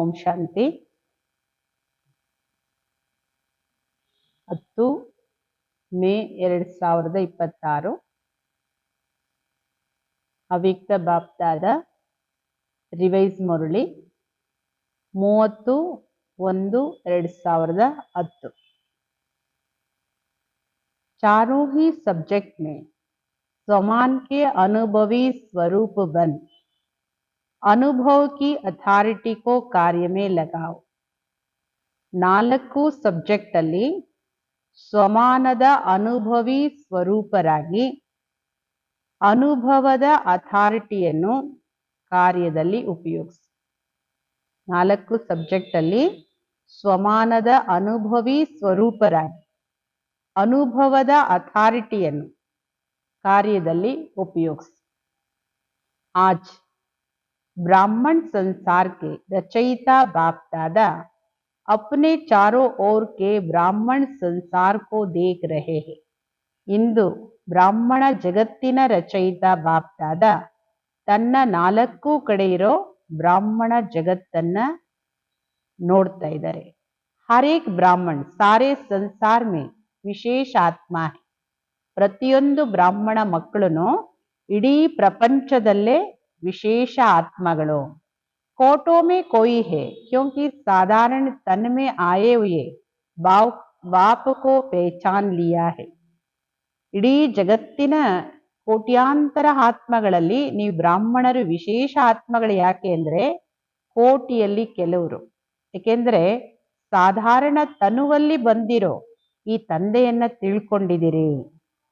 ಓಂ ಶಾಂತಿ. 10 ಮೇ 2026 ಅವ್ಯಕ್ತ ಬಾಪ್ದಾದ ರಿವೈಸ್ ಮುರಳಿ 30/1/2010. चारों ही सब्जेक्ट में समान के अनुभवी स्वरूप बन अनुभव की अथॉरिटी को कार्य में लगाओ. 4 ಸಬ್ಜೆಕ್ಟ್ ಅಲ್ಲಿ ಸ್ವಮಾನದ ಅನುಭವಿ ಸ್ವರೂಪರಾಗಿ ಅನುಭವದ ಅಥಾರಿಟಿಯನ್ನು ಕಾರ್ಯದಲ್ಲಿ ಉಪಯೋಗಿಸಿ. 4 ಸಬ್ಜೆಕ್ಟ್ ಅಲ್ಲಿ ಸ್ವಮಾನದ ಅನುಭವಿ ಸ್ವರೂಪರಾಗಿ ಅನುಭವದ ಅಥಾರಿಟಿಯನ್ನು ಕಾರ್ಯದಲ್ಲಿ ಉಪಯೋಗಿಸಿ. आज ब्राह्मण संसार के रचयिता बाप दादा अपने चारों ओर के ब्राह्मण संसार को देख रहे हैं. इंदु ब्राह्मण जगत्तिन रचयिता बाप दादा तन्न 4 कಡೆ ಇರೋ ब्राह्मण जगತ್ತನ್ನ ನೋಡ್ತಾ ಇದ್ದಾರೆ. हर एक ब्राह्मण सारे संसार में विशेष आत्मा है. ಪ್ರತಿಯೊಂದು ಬ್ರಾಹ್ಮಣ ಮಕ್ಕಳು ಇಡೀ ಪ್ರಪಂಚದಲ್ಲೇ विशेष आत्मಗಳು. कोटों में कोई है क्योंकि साधारण तन में आए हुए बाप को पहचान लिया है. ಇಡೀ ಜಗತ್ತಿನ ಕೋಟ್ಯಾಂತರ ಆತ್ಮಗಳಲ್ಲಿ ನೀವು ಬ್ರಾಹ್ಮಣರು ವಿಶೇಷ ಆತ್ಮಗಳು. ಯಾಕೆ ಅಂದ್ರೆ ಕೋಟಿಯಲ್ಲಿ ಕೆಲವರು, ಏಕೆಂದ್ರೆ ಸಾಧಾರಣ ತನುವಲ್ಲಿ ಬಂದಿರೋ ಈ ತಂದೆಯನ್ನ ತಿಳ್ಕೊಂಡಿದ್ದೀರಿ.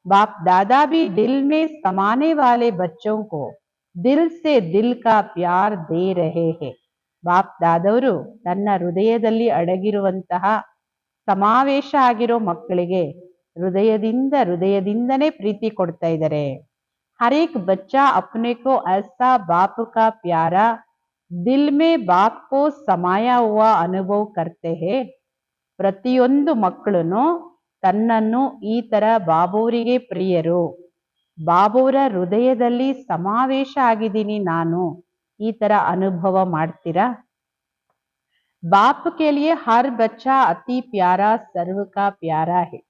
बाप दादा भी दिल में समाने वाले बच्चों को दिल से दिल का प्यार दे रहे हैं. ಬಾಪ್ ದಾದವರು ತನ್ನ ಹೃದಯದಲ್ಲಿ ಅಡಗಿರುವಂತಹ ಸಮಾವೇಶ ಆಗಿರೋ ಮಕ್ಕಳಿಗೆ ಹೃದಯದಿಂದನೇ ಪ್ರೀತಿ ಕೊಡ್ತಾ ಇದ್ದಾರೆ. हर एक बच्चा अपने को ऐसा बाप का प्यारा दिल में बाप को समाया हुआ अनुभव करते हैं. ಪ್ರತಿಯೊಂದು ಮಕ್ಕಳು ತನ್ನನ್ನು ಈ ತರ ಬಾಬುವರಿಗೆ ಪ್ರಿಯರು, ಬಾಬುವರ ಹೃದಯದಲ್ಲಿ ಸಮಾವೇಶ ಆಗಿದ್ದೀನಿ ನಾನು, ಈ ತರ ಅನುಭವ ಮಾಡ್ತೀರಾ. ಬಾಪ್ ಕೆ ಲಿಯೆ ಹರ್ ಬಚ್ಚಾ ಅತಿ ಪ್ಯಾರಾ ಸರ್ವ ಕಾ ಪ್ಯಾರಾ ಹೇ.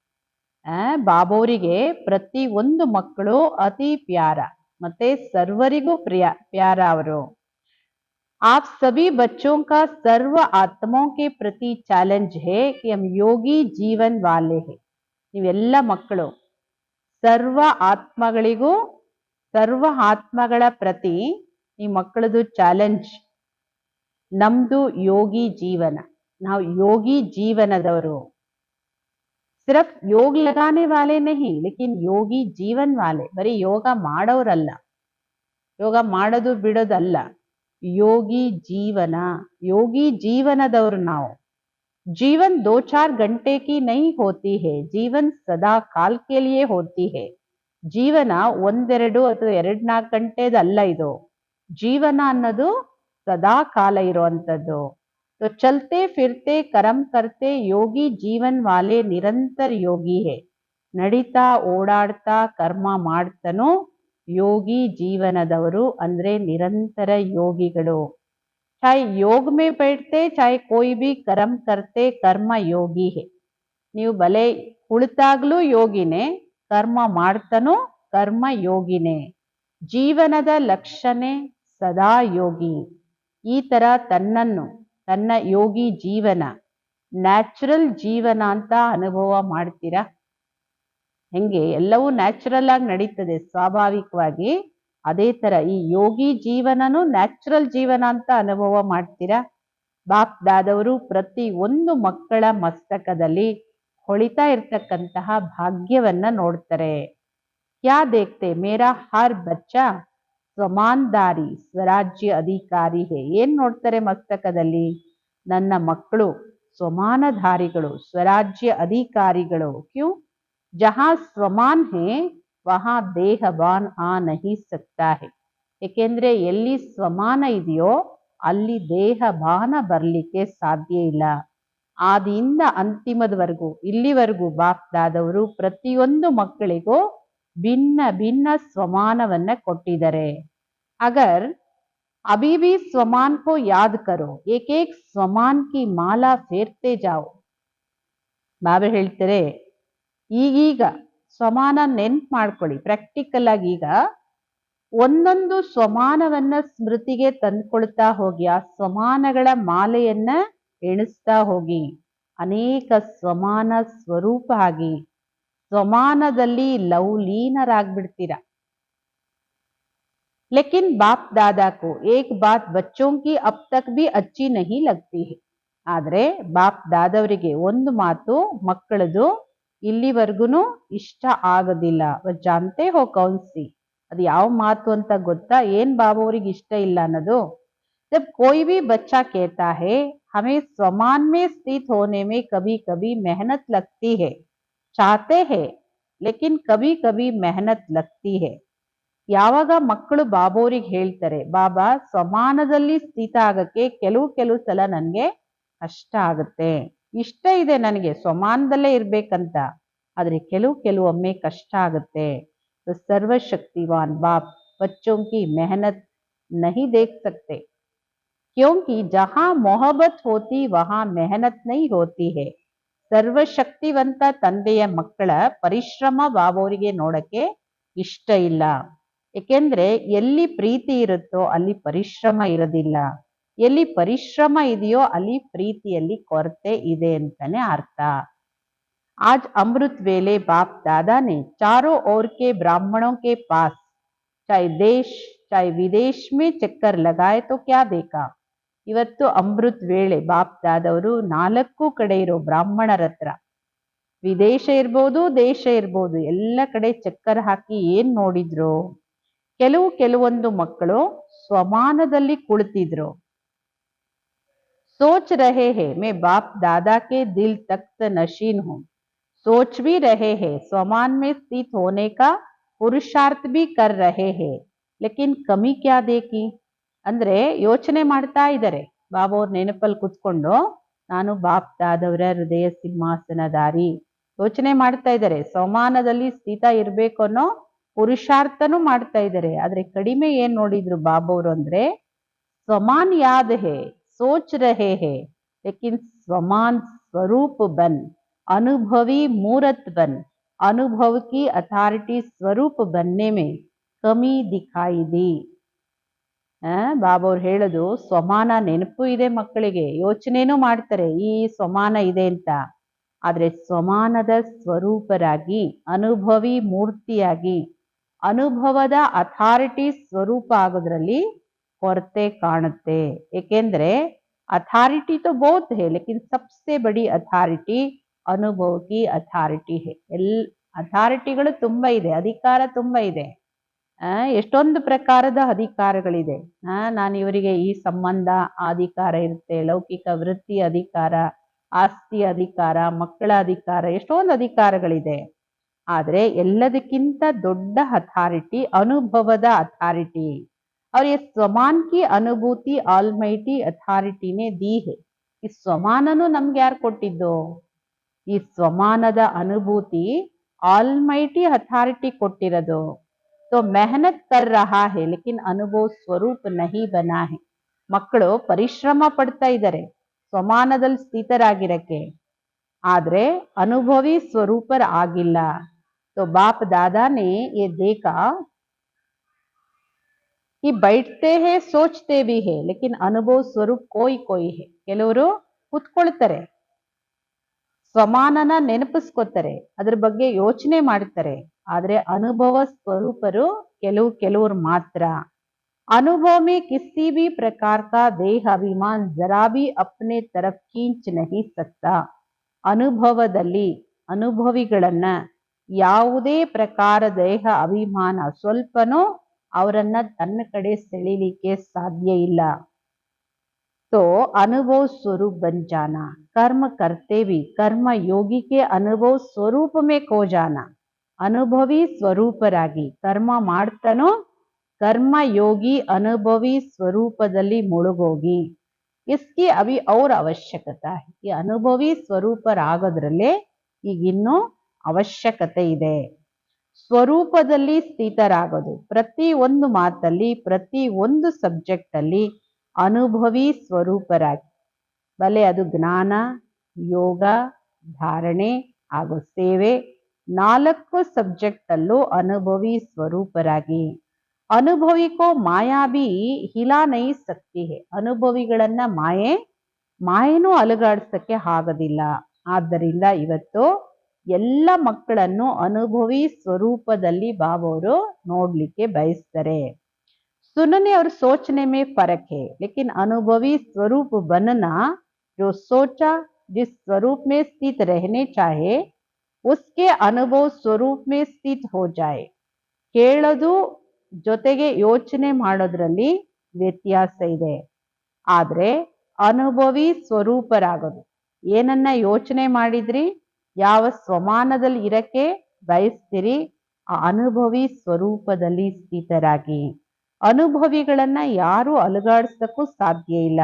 ಬಾಬುವರಿಗೆ ಪ್ರತಿ ಒಂದು ಮಕ್ಕಳು ಅತಿ ಪ್ಯಾರ ಮತ್ತೆ ಸರ್ವರಿಗೂ ಪ್ಯಾರ ಅವರು. आप सभी बच्चों का सर्व आत्माओं के प्रति चैलेंज है कि हम योगी जीवन वाले हैं. ನೀವೆಲ್ಲ ಮಕ್ಕಳು ಸರ್ವ ಆತ್ಮಗಳಿಗೂ ಸರ್ವ ಆತ್ಮಗಳ ಪ್ರತಿ ಈ ಮಕ್ಕಳದು ಚಾಲೆಂಜ್. ನಮ್ದು ಯೋಗಿ ಜೀವನ, ನಾವು ಯೋಗಿ ಜೀವನದವರು. ಸಿರ್ಫ್ ಯೋಗ ಲಗಾನೆ ವಾಲೆ ನಹಿ ಲೇಕಿನ್ ಯೋಗಿ ಜೀವನ್ ವಾಲೆ. ಬರೀ ಯೋಗ ಮಾಡೋರಲ್ಲ, ಯೋಗ ಮಾಡೋದು ಬಿಡೋದಲ್ಲ, ಯೋಗಿ ಜೀವನ, ಯೋಗಿ ಜೀವನದವರು ನಾವು. जीवन 2-4 घंटे की नहीं होती है, जीवन सदा काल के लिए होती है. ಜೀವನ 1-2 ಅಥವಾ 2-4 ಗಂಟೆದಲ್ಲ ಇದು. ಜೀವನ ಅನ್ನೋದು ಸದಾ ಕಾಲ ಇರುವಂತದ್ದು. तो चलते फिरते कर्म करते योगी जीवन वाले निरंतर योगी है. ನಡಿತಾ ಓಡಾಡ್ತಾ ಕರ್ಮ ಮಾಡ್ತಾನೋ ಯೋಗಿ ಜೀವನದವರು ಅಂದ್ರೆ ನಿರಂತರ ಯೋಗಿಗಳು. चाहे योग में बैठते चाहे कोई भी कर्म करते कर्म योगी है. ನೀವು ಬಲೆ ಕುಳಿತಾಗ್ಲೂ ಯೋಗಿನೇ, ಕರ್ಮ ಮಾಡ್ತಾನೋ ಕರ್ಮ ಯೋಗಿನೇ. ಜೀವನದ ಲಕ್ಷಣೆ ಸದಾ ಯೋಗಿ. ಈ ತರ ತನ್ನನ್ನು ತನ್ನ ಯೋಗಿ ಜೀವನ ನ್ಯಾಚುರಲ್ ಜೀವನ ಅಂತ ಅನುಭವ ಮಾಡ್ತೀರಾ. ಹೆಂಗೆ ಎಲ್ಲವೂ ನ್ಯಾಚುರಲ್ ಆಗಿ ನಡೀತದೆ ಸ್ವಾಭಾವಿಕವಾಗಿ, ಅದೇ ತರ ಈ ಯೋಗಿ ಜೀವನನು ನ್ಯಾಚುರಲ್ ಜೀವನ ಅಂತ ಅನುಭವ ಮಾಡ್ತೀರಾ. ಬಾಪ್ ದಾದವರು ಪ್ರತಿ ಒಂದು ಮಕ್ಕಳ ಮಸ್ತಕದಲ್ಲಿ ಹೊಳಿತಾ ಇರ್ತಕ್ಕಂತಹ ಭಾಗ್ಯವನ್ನ ನೋಡ್ತಾರೆ. ಕ್ಯಾ ದೇಖ್ತೆ ಮೇರಾ ಹರ್ ಬಚ್ಚಾ ಸ್ವಮಾನ್ದಾರಿ ಸ್ವರಾಜ್ಯ ಅಧಿಕಾರಿ ಹೇ. ಏನ್ ನೋಡ್ತಾರೆ ಮಸ್ತಕದಲ್ಲಿ? ನನ್ನ ಮಕ್ಕಳು ಸ್ವಮಾನಧಾರಿಗಳು, ಸ್ವರಾಜ್ಯ ಅಧಿಕಾರಿಗಳು. ಕ್ಯೂ? ಜಹಾ ಸ್ವಮಾನ್ ಹೇ ವಹಾ ದೇಹವಾನ್ ಆ ನಹಿ ಸಕ್ತಾ ಹೇ. ಏಕೆಂದ್ರೆ ಎಲ್ಲಿ ಸ್ವಮಾನ ಇದೆಯೋ ಅಲ್ಲಿ ದೇಹಭಾನ ಬರ್ಲಿಕ್ಕೆ ಸಾಧ್ಯ ಇಲ್ಲ. ಆದಿಯಿಂದ ಅಂತಿಮದವರೆಗೂ ಇಲ್ಲಿವರೆಗೂ ಬಾಪ್ ದಾದವರು ಪ್ರತಿಯೊಂದು ಮಕ್ಕಳಿಗೂ ಭಿನ್ನ ಭಿನ್ನ ಸ್ವಮಾನವನ್ನ ಕೊಟ್ಟಿದ್ದಾರೆ. ಅಗರ್ अभी भी स्वमान को याद करो, एक एक स्वमान की माला फेरते जाओ. ಬಾಬಾ ಹೇಳ್ತಾರೆ ಈಗೀಗ ಸ್ವಮಾನ ನೆನ್ಪು ಮಾಡ್ಕೊಳ್ಳಿ. ಪ್ರಾಕ್ಟಿಕಲ್ ಆಗಿ ಈಗ ಒಂದೊಂದು ಸ್ವಮಾನವನ್ನ ಸ್ಮೃತಿಗೆ ತಂದ್ಕೊಳ್ತಾ ಹೋಗಿ, ಆ ಸ್ವಮಾನಗಳ ಮಾಲೆಯನ್ನ ಎಣಿಸ್ತಾ ಹೋಗಿ. ಅನೇಕ ಸ್ವಮಾನ ಸ್ವರೂಪ ಆಗಿ ಸ್ವಮಾನದಲ್ಲಿ ಲವಲೀನರಾಗ್ಬಿಡ್ತೀರ. लेकिन बाप दादा को एक बात बच्चों की अब तक भी अच्छी नहीं लगती है. ಆದ್ರೆ ಬಾಪ್ ದಾದವರಿಗೆ ಒಂದು ಮಾತು ಮಕ್ಕಳದು ಇಲ್ಲಿವರೆಗೂ ಇಷ್ಟ ಆಗೋದಿಲ್ಲ. ಜಾನ್ತೆ ಹೋ ಕೌನ್ಸಿ, ಅದು ಯಾವ ಮಾತು ಅಂತ ಗೊತ್ತಾ? ಏನ್ ಬಾಬಾ ಅವ್ರಿಗೆ ಇಷ್ಟ ಇಲ್ಲ ಅನ್ನೋದು? जब कोई भी बच्चा कहता है हमें स्वमान में स्थित होने में कभी कभी मेहनत लगती है, चाहते हैं लेकिन कभी कभी मेहनत लगती है. ಯಾವಾಗ ಮಕ್ಕಳು ಬಾಬೋರಿಗೆ ಹೇಳ್ತಾರೆ, ಬಾಬಾ ಸ್ವಮಾನದಲ್ಲಿ ಸ್ಥಿತ ಆಗಕ್ಕೆ ಕೆಲವು ಸಲ ನನ್ಗೆ ಕಷ್ಟ ಆಗುತ್ತೆ, ಇಷ್ಟ ಇದೆ ನನಗೆ ಸ್ವಮಾನದಲ್ಲೇ ಇರ್ಬೇಕಂತ, ಆದ್ರೆ ಕೆಲವೊಮ್ಮೆ ಕಷ್ಟ ಆಗುತ್ತೆ. ಸರ್ವಶಕ್ತಿವಾನ್ ಬಾಪ್ बच्चों की मेहनत नहीं देख सकते, क्योंकि जहां मोहब्बत होती वहां मेहनत नहीं होती है. ಸರ್ವಶಕ್ತಿವಂತ ತಂದೆಯ ಮಕ್ಕಳ ಪರಿಶ್ರಮ ಬಾಬೋರಿಗೆ ನೋಡಕ್ಕೆ ಇಷ್ಟ ಇಲ್ಲ. ಏಕೆಂದ್ರೆ ಎಲ್ಲಿ ಪ್ರೀತಿ ಇರುತ್ತೋ ಅಲ್ಲಿ ಪರಿಶ್ರಮ ಇರೋದಿಲ್ಲ, ಎಲ್ಲಿ ಪರಿಶ್ರಮ ಇದೆಯೋ ಅಲ್ಲಿ ಪ್ರೀತಿಯಲ್ಲಿ ಕೊರತೆ ಇದೆ ಅಂತಾನೆ ಅರ್ಥ. आज अमृत वेले बाप दादा ने चारों ओर के ब्राह्मणों के पास चाहे देश चाहे विदेश में चक्कर लगाए तो क्या देखा. ಇವತ್ತು ಅಮೃತ್ ವೇಳೆ ಬಾಪ್ ದಾದವರು 4 ಕಡೆ ಇರೋ ಬ್ರಾಹ್ಮಣರ ಹತ್ರ, ವಿದೇಶ ಇರ್ಬೋದು ದೇಶ ಇರ್ಬೋದು, ಎಲ್ಲ ಕಡೆ ಚಕ್ಕರ್ ಹಾಕಿ ಏನ್ ನೋಡಿದ್ರು? ಕೆಲವೊಂದು ಮಕ್ಕಳು ಸ್ವಮಾನದಲ್ಲಿ ಕುಳಿತಿದ್ರು. सोच रहे हैं मैं बाप दादा के दिल तख्त नशीन हूं, सोच भी रहे हैं स्वमान में स्थित होने का पुरुषार्थ भी कर रहे हैं, लेकिन कमी क्या देखी. ಅಂದ್ರೆ ಯೋಚನೆ ಮಾಡ್ತಾ ಇದ್ದಾರೆ, ಬಾಬಾ ಅವ್ರ ನೆನಪಲ್ಲಿ ಕುತ್ಕೊಂಡು ನಾನು ಬಾಪ್ ದಾದವರ ಹೃದಯ ಸಿಂಹಾಸನಧಾರಿ ಯೋಚನೆ ಮಾಡ್ತಾ ಇದ್ದಾರೆ. ಸ್ವಮಾನದಲ್ಲಿ ಸ್ಥಿತ ಇರ್ಬೇಕು ಅನ್ನೋ ಪುರುಷಾರ್ಥನೂ ಮಾಡ್ತಾ ಇದ್ದಾರೆ. ಆದ್ರೆ ಕಡಿಮೆ ಏನ್ ನೋಡಿದ್ರು ಬಾಬಾ ಅವರು ಅಂದ್ರೆ, ಸ್ವಮಾನ್ ಯಾದ್ ಹೇ सोच रहे हैं लेकिन स्वमान स्वरूप बन, अनुभवी मूर्त बन, अनुभव की अथॉरिटी स्वरूप बनने में कमी दिखाई दी. ಬಾಬಾ ಅವ್ರು ಹೇಳೋದು, ಸ್ವಮಾನ ನೆನಪು ಇದೆ ಮಕ್ಕಳಿಗೆ, ಯೋಚನೆನೂ ಮಾಡ್ತಾರೆ ಈ ಸ್ವಮಾನ ಇದೆ ಅಂತ, ಆದ್ರೆ ಸ್ವಮಾನದ ಸ್ವರೂಪರಾಗಿ, ಅನುಭವಿ ಮೂರ್ತಿಯಾಗಿ, ಅನುಭವದ ಅಥಾರಿಟಿ ಸ್ವರೂಪ ಆಗೋದ್ರಲ್ಲಿ ಕೊರತೆ ಕಾಣುತ್ತೆ. ಏಕೆಂದ್ರೆ ಅಥಾರಿಟಿ तो बहुत है लेकिन सबसे बड़ी अथॉरिटी अनुभव की अथॉरिटी है. ಅಥಾರಿಟಿಗಳು ತುಂಬಾ ಇದೆ, ಅಧಿಕಾರ ತುಂಬಾ ಇದೆ, ಎಷ್ಟೊಂದು ಪ್ರಕಾರದ ಅಧಿಕಾರಗಳಿದೆ. ನಾನು ಇವರಿಗೆ ಈ ಸಂಬಂಧ ಅಧಿಕಾರ ಇರುತ್ತೆ, ಲೌಕಿಕ ವೃತ್ತಿ ಅಧಿಕಾರ, ಆಸ್ತಿ ಅಧಿಕಾರ, ಮಕ್ಕಳ ಅಧಿಕಾರ, ಎಷ್ಟೊಂದು ಅಧಿಕಾರಗಳಿದೆ. ಆದ್ರೆ ಎಲ್ಲದಕ್ಕಿಂತ ದೊಡ್ಡ ಅಥಾರಿಟಿ ಅನುಭವದ ಅಥಾರಿಟಿ. और ये स्वमान की अनुभूति ಆಲ್ಮೈಟಿ ಅಥಾರಿಟಿನೇ दी है. ಈ ಸ್ವಮಾನನು ನಮ್ಗೆ ಯಾರು ಕೊಟ್ಟಿದ್ದು? ಈ ಸ್ವಮಾನದ ಅನುಭೂತಿ ಆಲ್ಮೈಟಿ ಅಥಾರಿಟಿ ಕೊಟ್ಟಿರೋದು. तो मेहनत कर रहा है लेकिन अनुभव स्वरूप नहीं बना है. ಮಕ್ಕಳು ಪರಿಶ್ರಮ ಪಡ್ತಾ ಇದ್ದಾರೆ ಸ್ವಮಾನದಲ್ಲಿ ಸ್ಥಿತರಾಗಿರಕ್ಕೆ, ಆದ್ರೆ ಅನುಭವಿ ಸ್ವರೂಪರ ಆಗಿಲ್ಲ. तो बाप दादा ने ये देखा कि बैठते हैं सोचते भी है लेकिन अनुभव स्वरूप कोई है. ಕೆಲವರು ಕುತ್ಕೊಳ್ತಾರೆ, ಸ್ವಮಾನನ ನೆನಪಿಸ್ಕೋತಾರೆ, ಅದ್ರ ಬಗ್ಗೆ ಯೋಚನೆ ಮಾಡ್ತಾರೆ, ಆದ್ರೆ ಅನುಭವ ಸ್ವರೂಪರು ಕೆಲವರು ಮಾತ್ರ. अनुभव में किसी भी प्रकार का देह अभिमान जरा भी अपने तरफ खींच नहीं सकता. ಅನುಭವದಲ್ಲಿ ಅನುಭವಿಗಳನ್ನ ಯಾವುದೇ ಪ್ರಕಾರ ದೇಹ ಅಭಿಮಾನ ಸ್ವಲ್ಪನೂ ಅವರನ್ನ ತನ್ನ ಕಡೆ ಸೆಳಿಲಿಕ್ಕೆ ಸಾಧ್ಯ ಇಲ್ಲ. तो अनुभव स्वरूप बन जाना, कर्म करते भी कर्म योगी के अनुभव स्वरूप में खो जाना. ಅನುಭವಿ ಸ್ವರೂಪರಾಗಿ ಕರ್ಮ ಮಾಡ್ತಾನೋ ಕರ್ಮ ಯೋಗಿ ಅನುಭವಿ ಸ್ವರೂಪದಲ್ಲಿ ಮುಳುಗೋಗಿ, इसकी अभी और आवश्यकता है. ಈ ಅನುಭವಿ ಸ್ವರೂಪರಾಗೋದ್ರಲ್ಲೇ ಈಗಿನ್ನೂ ಅವಶ್ಯಕತೆ ಇದೆ. ಸ್ವರೂಪದಲ್ಲಿ ಸ್ಥಿತರಾಗೋದು. ಪ್ರತಿ ಒಂದು ಮಾತಲ್ಲಿ, ಪ್ರತಿ ಒಂದು ಸಬ್ಜೆಕ್ಟ್ ಅಲ್ಲಿ ಅನುಭವಿ ಸ್ವರೂಪರಾಗಿ, ಭಲೆ ಅದು ಜ್ಞಾನ, ಯೋಗ, ಧಾರಣೆ ಹಾಗೂ ಸೇವೆ, 4 ಸಬ್ಜೆಕ್ಟ್ ಅಲ್ಲೂ ಅನುಭವಿ ಸ್ವರೂಪರಾಗಿ. ಅನುಭವಿ ಕೋ ಮಾಯಾ ಭಿ ಹಿಲಾ ನೈ ಸಕ್ತಿ ಹೈ. ಅನುಭವಿಗಳನ್ನ ಮಾಯೆನೂ ಅಲುಗಾಡ್ಸಕ್ಕೆ ಆಗೋದಿಲ್ಲ. ಆದ್ದರಿಂದ ಇವತ್ತು ಎಲ್ಲ ಮಕ್ಕಳನ್ನು ಅನುಭವಿ ಸ್ವರೂಪದಲ್ಲಿ ಬಾಬವರು ನೋಡ್ಲಿಕ್ಕೆ ಬಯಸ್ತಾರೆ. सुनने और सोचने में फर्क है, लेकिन अनुभवी स्वरूप बनना, जो सोचा जिस स्वरूप में स्थित रहने चाहे उसके अनुभव स्वरूप में स्थित हो जाए. ಕೇಳೋದು ಜೊತೆಗೆ ಯೋಚನೆ ಮಾಡೋದ್ರಲ್ಲಿ ವ್ಯತ್ಯಾಸ ಇದೆ. ಆದ್ರೆ ಅನುಭವಿ ಸ್ವರೂಪರಾಗೋದು, ಏನನ್ನ ಯೋಚನೆ ಮಾಡಿದ್ರಿ, ಯಾವ ಸ್ವಮಾನದಲ್ಲಿ ಇರಕ್ಕೆ ಬಯಸ್ತೀರಿ, ಆ ಅನುಭವಿ ಸ್ವರೂಪದಲ್ಲಿ ಸ್ಥಿತರಾಗಿ. ಅನುಭವಿಗಳನ್ನ ಯಾರು ಅಲುಗಾಡಿಸಕ್ಕೂ ಸಾಧ್ಯ ಇಲ್ಲ.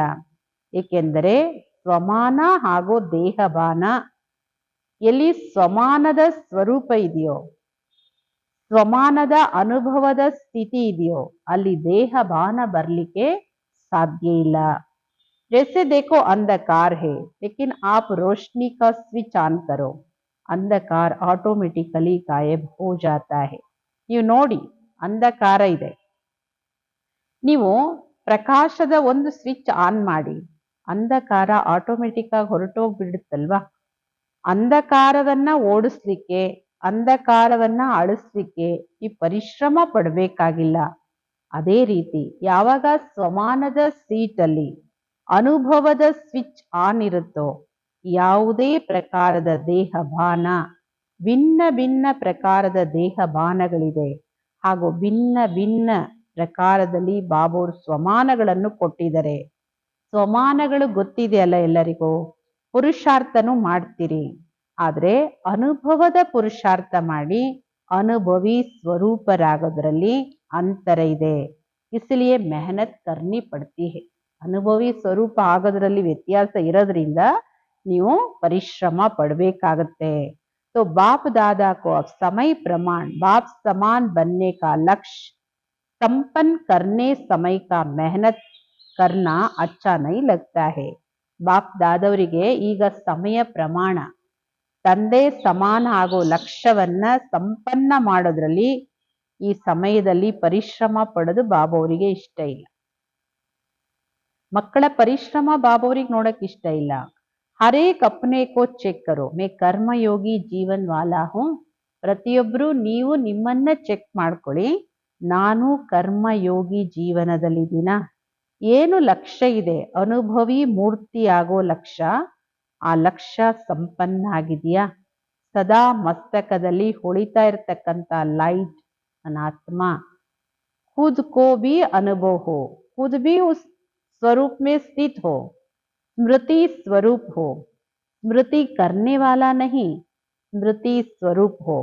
ಏಕೆಂದರೆ ಸ್ವಮಾನ ಹಾಗೂ ದೇಹಭಾನ, ಎಲ್ಲಿ ಸ್ವಮಾನದ ಸ್ವರೂಪ ಇದೆಯೋ, ಸ್ವಮಾನದ ಅನುಭವದ ಸ್ಥಿತಿ ಇದೆಯೋ, ಅಲ್ಲಿ ದೇಹಭಾನ ಬರ್ಲಿಕ್ಕೆ ಸಾಧ್ಯ ಇಲ್ಲ. जैसे देखो अंधकार है, लेकिन आप रोशनी का स्विच ऑन करो, अंधकार ऑटोमेटिकली गायब हो जाता है. ನೀವು ನೋಡಿ, ಅಂಧಕಾರ ಇದೆ, ನೀವು ಪ್ರಕಾಶದ ಒಂದು ಸ್ವಿಚ್ ಆನ್ ಮಾಡಿ, ಅಂಧಕಾರ ಆಟೋಮೆಟಿಕ್ ಆಗಿ ಹೊರಟೋಗ್ಬಿಡುತ್ತಲ್ವಾ. ಅಂಧಕಾರವನ್ನ ಓಡಿಸ್ಲಿಕ್ಕೆ, ಅಂಧಕಾರವನ್ನ ಅಳಿಸ್ಲಿಕ್ಕೆ ಈ ಪರಿಶ್ರಮ ಪಡಬೇಕಾಗಿಲ್ಲ. ಅದೇ ರೀತಿ ಯಾವಾಗ ಸ್ವಮಾನದ ಸೀಟಲ್ಲಿ ಅನುಭವದ ಸ್ವಿಚ್ ಆನ್ ಇರುತ್ತೋ, ಯಾವುದೇ ಪ್ರಕಾರದ ದೇಹಭಾನ, ಭಿನ್ನ ಭಿನ್ನ ಪ್ರಕಾರದ ದೇಹಭಾನಗಳಿದೆ, ಹಾಗೂ ಭಿನ್ನ ಭಿನ್ನ ಪ್ರಕಾರದಲ್ಲಿ ಬಾಬಾವರು ಸ್ವಮಾನಗಳನ್ನು ಕೊಟ್ಟಿದ್ದಾರೆ. ಸ್ವಮಾನಗಳು ಗೊತ್ತಿದೆ ಅಲ್ಲ ಎಲ್ಲರಿಗೂ, ಪುರುಷಾರ್ಥನೂ ಮಾಡ್ತೀರಿ. ಆದ್ರೆ ಅನುಭವದ ಪುರುಷಾರ್ಥ ಮಾಡಿ ಅನುಭವಿ ಸ್ವರೂಪರಾಗೋದ್ರಲ್ಲಿ ಅಂತರ ಇದೆ. ಇಸ್ಲಿಯೇ ಮೆಹನತ್ ಕರ್ನಿ ಪಡ್ತಿ ಹೈ. ಅನುಭವಿ ಸ್ವರೂಪ ಆಗೋದ್ರಲ್ಲಿ ವ್ಯತ್ಯಾಸ ಇರೋದ್ರಿಂದ ನೀವು ಪರಿಶ್ರಮ ಪಡಬೇಕಾಗತ್ತೆ. तो बाप दादा को अब समय प्रमाण बाप समान बनने का लक्ष्य संपन्न करने समय का मेहनत करना अच्छा नहीं लगता है. ಬಾಪ್ ದಾದವರಿಗೆ ಈಗ ಸಮಯ ಪ್ರಮಾಣ, ತಂದೆ ಸಮಾನ ಆಗೋ ಲಕ್ಷ್ಯವನ್ನ ಸಂಪನ್ನ ಮಾಡೋದ್ರಲ್ಲಿ ಈ ಸಮಯದಲ್ಲಿ ಪರಿಶ್ರಮ ಪಡೋದು ಬಾಬಾವರಿಗೆ ಇಷ್ಟ ಇಲ್ಲ. ಮಕ್ಕಳ ಪರಿಶ್ರಮ ಬಾಬಾವರಿಗೆ ನೋಡಕ್ ಇಷ್ಟ ಇಲ್ಲ. ಹರೇಕ್ ಅಪ್ನೆ ಕೋ ಚೆಕ್ ಕರೋ, ಮೇ ಕರ್ಮಯೋಗಿ ಜೀವನ್ ವಾಲಾ ಹೂ. ಪ್ರತಿಯೊಬ್ರು ನೀವು ನಿಮ್ಮನ್ನ ಚೆಕ್ ಮಾಡ್ಕೊಳ್ಳಿ, ನಾನು ಕರ್ಮಯೋಗಿ ಜೀವನದಲ್ಲಿದ್ದೀನ. ಏನು ಲಕ್ಷ್ಯ ಇದೆ, ಅನುಭವಿ ಮೂರ್ತಿ ಆಗೋ ಲಕ್ಷ್ಯ, ಆ ಲಕ್ಷ್ಯ ಸಂಪನ್ನ ಆಗಿದೆಯಾ? ಸದಾ ಮಸ್ತಕದಲ್ಲಿ ಹೊಳಿತಾ ಇರ್ತಕ್ಕಂಥ ಲೈಟ್ ನನ್ನ ಆತ್ಮ, खुद को भी अनुभव हो, खुद भी उस स्वरूप में स्थित हो, स्मृति स्वरूप हो, स्मृति करने वाला नहीं, स्मृति स्वरूप हो.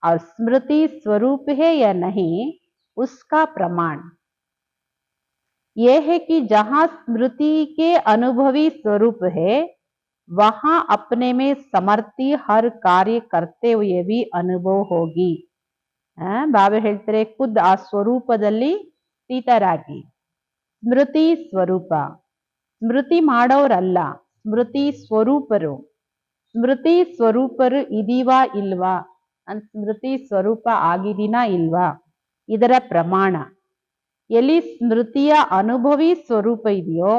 और स्मृति स्वरूप है या नहीं, उसका प्रमाण यह है कि जहां स्मृति के अनुभवी स्वरूप है, वहां अपने में समर्थी हर कार्य करते हुए भी अनुभव होगी. ಬಾಬಾ ಹೇಳ್ತಾರೆ, ಖುದ್ ಆ ಸ್ವರೂಪದಲ್ಲಿ ಸ್ಥಿತರಾಗಿ. ಸ್ಮೃತಿ ಸ್ವರೂಪ, ಸ್ಮೃತಿ ಮಾಡೋರಲ್ಲ, ಸ್ಮೃತಿ ಸ್ವರೂಪರು. ಸ್ಮೃತಿ ಸ್ವರೂಪರು ಇದೀವಾ ಇಲ್ವಾ, ಸ್ಮೃತಿ ಸ್ವರೂಪ ಆಗಿದೀನಾ ಇಲ್ವಾ, ಇದರ ಪ್ರಮಾಣ. ಎಲ್ಲಿ ಸ್ಮೃತಿಯ ಅನುಭವಿ ಸ್ವರೂಪ ಇದೆಯೋ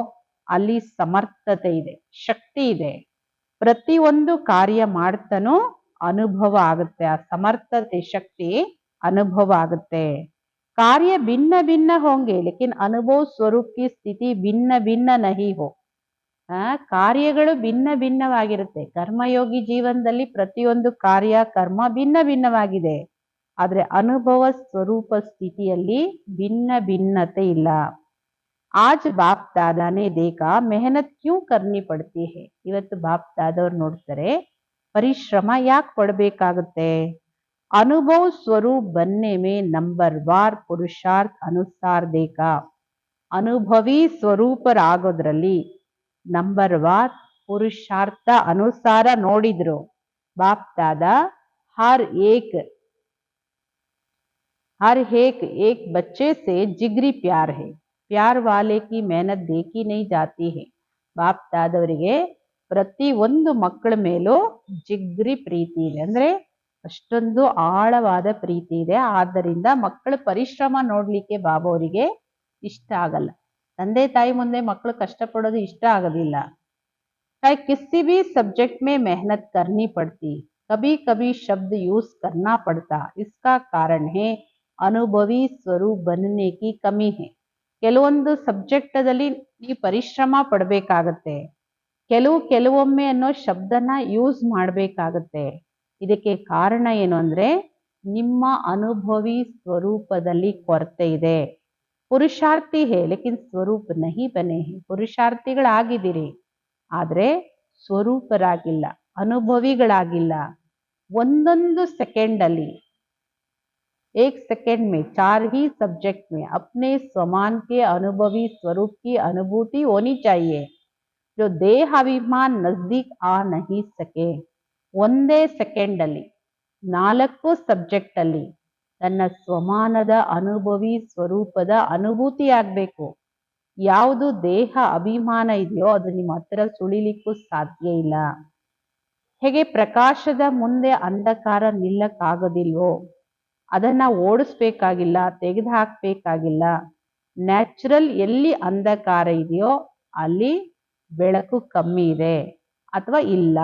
ಅಲ್ಲಿ ಸಮರ್ಥತೆ ಇದೆ, ಶಕ್ತಿ ಇದೆ. ಪ್ರತಿಯೊಂದು ಕಾರ್ಯ ಮಾಡ್ತಾನೂ ಅನುಭವ ಆಗುತ್ತೆ, ಆ ಸಮರ್ಥತೆ ಶಕ್ತಿ ಅನುಭವ ಆಗುತ್ತೆ. ಕಾರ್ಯ ಭಿನ್ನ ಭಿನ್ನ ಹೋಂಗೆ, ಲೇಕಿನ್ ಅನುಭವ ಸ್ವರೂಪ ಕಿ ಸ್ಥಿತಿ ಭಿನ್ನ ಭಿನ್ನ ನಹಿ ಹೋ. ಕಾರ್ಯಗಳು ಭಿನ್ನ ಭಿನ್ನವಾಗಿರುತ್ತೆ. ಕರ್ಮಯೋಗಿ ಜೀವನದಲ್ಲಿ ಪ್ರತಿಯೊಂದು ಕಾರ್ಯ ಕರ್ಮ ಭಿನ್ನ ಭಿನ್ನವಾಗಿದೆ. ಆದ್ರೆ ಅನುಭವ ಸ್ವರೂಪ ಸ್ಥಿತಿಯಲ್ಲಿ ಭಿನ್ನ ಭಿನ್ನತೆ ಇಲ್ಲ. ಆಜ್ ಬಾಪ್ ದಾದಾನೆ ದೇಖಾ ಮೆಹನತ್ ಕ್ಯೂ ಕರ್ನಿ ಪಡ್ತಿ ಹೈ. ಇವತ್ತು ಬಾಪ್ ದಾದವ್ರು ನೋಡ್ತಾರೆ, ಪರಿಶ್ರಮ ಯಾಕೆ ಪಡಬೇಕಾಗುತ್ತೆ. ಅನುಭವ ಸ್ವರೂಪ ಬನ್ನೆ ಮೇ ನಂಬರ್ವಾರ್ ಪುರುಷಾರ್ಥ ಅನುಸಾರ ದೇಖಾ. ಅನುಭವಿ ಸ್ವರೂಪರಾಗೋದ್ರಲ್ಲಿ ನಂಬರ್ವಾರ್ ಪುರುಷಾರ್ಥ ಅನುಸಾರ ನೋಡಿದ್ರು. ಬಾಪ್ ದಾದಾ ಹರ್ ಏಕ್ हर एक बच्चे से जिगरी प्यार है प्यार वाले की मेहनत देखी नहीं जाती है ಬಾಪ್ ತಾದವರಿಗೆ ಪ್ರತಿ ಒಂದು ಮಕ್ಕಳ ಮೇಲೂ ಜಿಗ್ರಿ ಪ್ರೀತಿ ಇದೆ ಅಂದ್ರೆ ಅಷ್ಟೊಂದು ಆಳವಾದ ಪ್ರೀತಿ ಇದೆ ಆದ್ದರಿಂದ ಮಕ್ಕಳ ಪರಿಶ್ರಮ ನೋಡ್ಲಿಕ್ಕೆ ಬಾಬಾ ಅವರಿಗೆ ಇಷ್ಟ ಆಗಲ್ಲ ತಂದೆ ತಾಯಿ ಮುಂದೆ ಮಕ್ಕಳು ಕಷ್ಟಪಡೋದು ಇಷ್ಟ ಆಗೋದಿಲ್ಲ चाहे किसी भी सब्जेक्ट में मेहनत करनी पड़ती कभी कभी शब्द यूज करना पड़ता इसका कारण है ಅನುಭವಿ ಸ್ವರೂಪ್ बनने की कमी है ಕೆಲವೊಂದು ಸಬ್ಜೆಕ್ಟದಲ್ಲಿ ಈ ಪರಿಶ್ರಮ ಪಡಬೇಕಾಗತ್ತೆ ಕೆಲವೊಮ್ಮೆ ಅನ್ನೋ ಶಬ್ದನ ಯೂಸ್ ಮಾಡಬೇಕಾಗತ್ತೆ ಇದಕ್ಕೆ ಕಾರಣ ಏನು ಅಂದ್ರೆ ನಿಮ್ಮ ಅನುಭವಿ ಸ್ವರೂಪದಲ್ಲಿ ಕೊರತೆ ಇದೆ ಪುರುಷಾರ್ಥಿ ಹೇ ಲೇಕಿನ್ ಸ್ವರೂಪ್ ನಹಿ ಬನೆ ಹೇ ಪುರುಷಾರ್ಥಿಗಳಾಗಿದ್ದೀರಿ ಆದ್ರೆ ಸ್ವರೂಪರಾಗಿಲ್ಲ ಅನುಭವಿಗಳಾಗಿಲ್ಲ ಒಂದೊಂದು ಸೆಕೆಂಡ್ ಅಲ್ಲಿ एक सेकेंड में 4 ही सब्जेक्ट में अपने समान के अनुभवी स्वरूप की अनुभूति होनी चाहिए जो देह अभिमान नजदीक आ नहीं सके ಒಂದೇ ಸೆಕೆಂಡ್ ಅಲ್ಲಿ 4 ಸಬ್ಜೆಕ್ಟ್ ಅಲ್ಲಿ ತನ್ನ ಸ್ವಮಾನದ ಅನುಭವಿ ಸ್ವರೂಪದ ಅನುಭೂತಿ ಆಗ್ಬೇಕು ಯಾವುದು ದೇಹ ಅಭಿಮಾನ ಇದೆಯೋ ಅದು ನಿಮ್ಮ ಹತ್ರ ಸುಳಿಲಿಕ್ಕೂ ಸಾಧ್ಯ ಇಲ್ಲ ಹೇಗೆ ಪ್ರಕಾಶದ ಮುಂದೆ ಅಂಧಕಾರ ನಿಲ್ಲಕ್ಕಾಗೋದಿಲ್ವೋ ಅದನ್ನ ಓಡಿಸ್ಬೇಕಾಗಿಲ್ಲ ತೆಗೆದು ಹಾಕ್ಬೇಕಾಗಿಲ್ಲ ನ್ಯಾಚುರಲ್ ಎಲ್ಲಿ ಅಂಧಕಾರ ಇದೆಯೋ ಅಲ್ಲಿ ಬೆಳಕು ಕಮ್ಮಿ ಇದೆ ಅಥವಾ ಇಲ್ಲ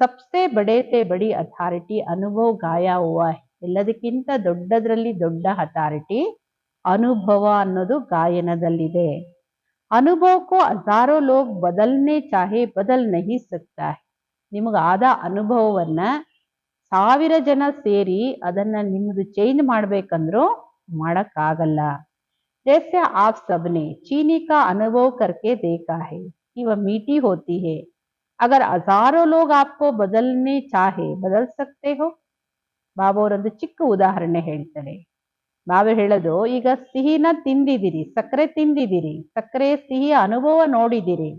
ಸಬ್ಸೆ ಬಡೆ ಸೆ ಬಡಿ ಅಥಾರಿಟಿ ಅನುಭವ ಗಾಯ ಹುವಾ ಎಲ್ಲದಕ್ಕಿಂತ ದೊಡ್ಡದ್ರಲ್ಲಿ ದೊಡ್ಡ ಅಥಾರಿಟಿ ಅನುಭವ ಅನ್ನೋದು ಗಾಯನದಲ್ಲಿದೆ ಅನುಭವಕ್ಕೂ ಹಜಾರೋ ಲೋಗ್ ಬದಲ್ನೆ ಚಾಹೆ ಬದಲ್ ನಹಿ ಸಕ್ತಾ ನಿಮಗಾದ ಅನುಭವವನ್ನ 1000 ಜನ ಸೇರಿ ಅದನ್ನ ನಿಮ್ದು ಚೇಂಜ್ ಮಾಡ್ಬೇಕಂದ್ರೂ ಮಾಡಕ್ಕಾಗಲ್ಲ जैसे आप सबने चीनी का अनुभव करके देखा है कि वह मीठी होती है अगर हजारों लोग आपको बदलने चाहे बदल सकते हो ಬಾಬಾ ಅವರೊಂದು ಚಿಕ್ಕ ಉದಾಹರಣೆ ಹೇಳ್ತಾರೆ ಬಾಬಾ ಹೇಳೋದು ಈಗ ಸಿಹಿನ ತಿಂದಿದ್ದೀರಿ ಸಕ್ಕರೆ ಸಿಹಿ ಅನುಭವ ನೋಡಿದಿರಿ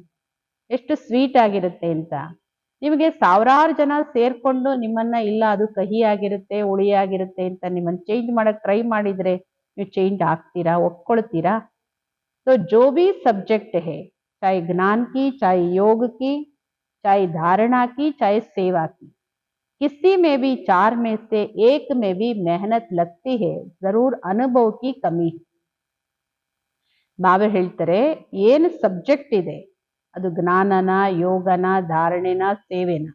ಎಷ್ಟು ಸ್ವೀಟ್ ಆಗಿರುತ್ತೆ ಅಂತ ನಿಮಗೆ ಸಾವಿರಾರು ಜನ ಸೇರ್ಕೊಂಡು ನಿಮ್ಮನ್ನ ಇಲ್ಲ ಅದು ಕಹಿ ಆಗಿರುತ್ತೆ ಹುಳಿ ಆಗಿರುತ್ತೆ ಅಂತ ನಿಮ್ಮನ್ನ ಚೇಂಜ್ ಮಾಡಕ್ ಟ್ರೈ ಮಾಡಿದ್ರೆ ನೀವು ಚೇಂಜ್ ಆಗ್ತೀರಾ ಒಪ್ಕೊಳ್ತೀರಾ तो जो भी सब्जेक्ट है चाहे ज्ञान की चाहे योग की चाहे धारणा की चाहे सेवा की किसी में भी 4 में से एक में भी मेहनत लगती है जरूर अनुभव की कमी ಬಾಬಾ ಹೇಳ್ತಾರೆ ಏನು ಸಬ್ಜೆಕ್ಟ್ ಇದೆ ಅದು ಜ್ಞಾನನ ಯೋಗನ ಧಾರಣೆನ ಸೇವೆನ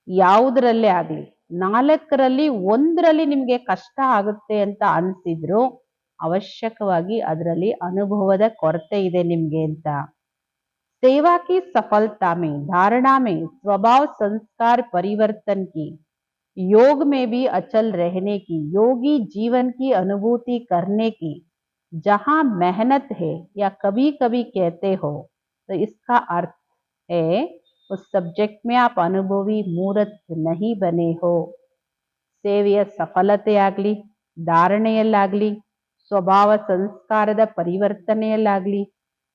ಯಾವುದರಲ್ಲೇ ಆಗ್ಲಿ 4ರಲ್ಲಿ 1ರಲ್ಲಿ ನಿಮ್ಗೆ ಕಷ್ಟ ಆಗುತ್ತೆ ಅಂತ ಅನ್ಸಿದ್ರು ಅವಶ್ಯಕವಾಗಿ ಅದರಲ್ಲಿ ಅನುಭವದ ಕೊರತೆ ಇದೆ ನಿಮ್ಗೆ ಅಂತ सेवा की सफलता में धारणा में स्वभाव संस्कार परिवर्तन की योग में भी अचल रहने की योगी जीवन की अनुभूति करने की जहां मेहनत है या कभी कभी कहते हो तो इसका अर्थ है उस सब्जेक्ट में आप अनुभवी मूर्त नहीं बने हो ಸೇವೆಯ ಸಫಲತೆ ಆಗಲಿ ಧಾರಣೆಯಲ್ಲಾಗ್ಲಿ ಸ್ವಭಾವ ಸಂಸ್ಕಾರದ ಪರಿವರ್ತನೆಯಲ್ಲಾಗ್ಲಿ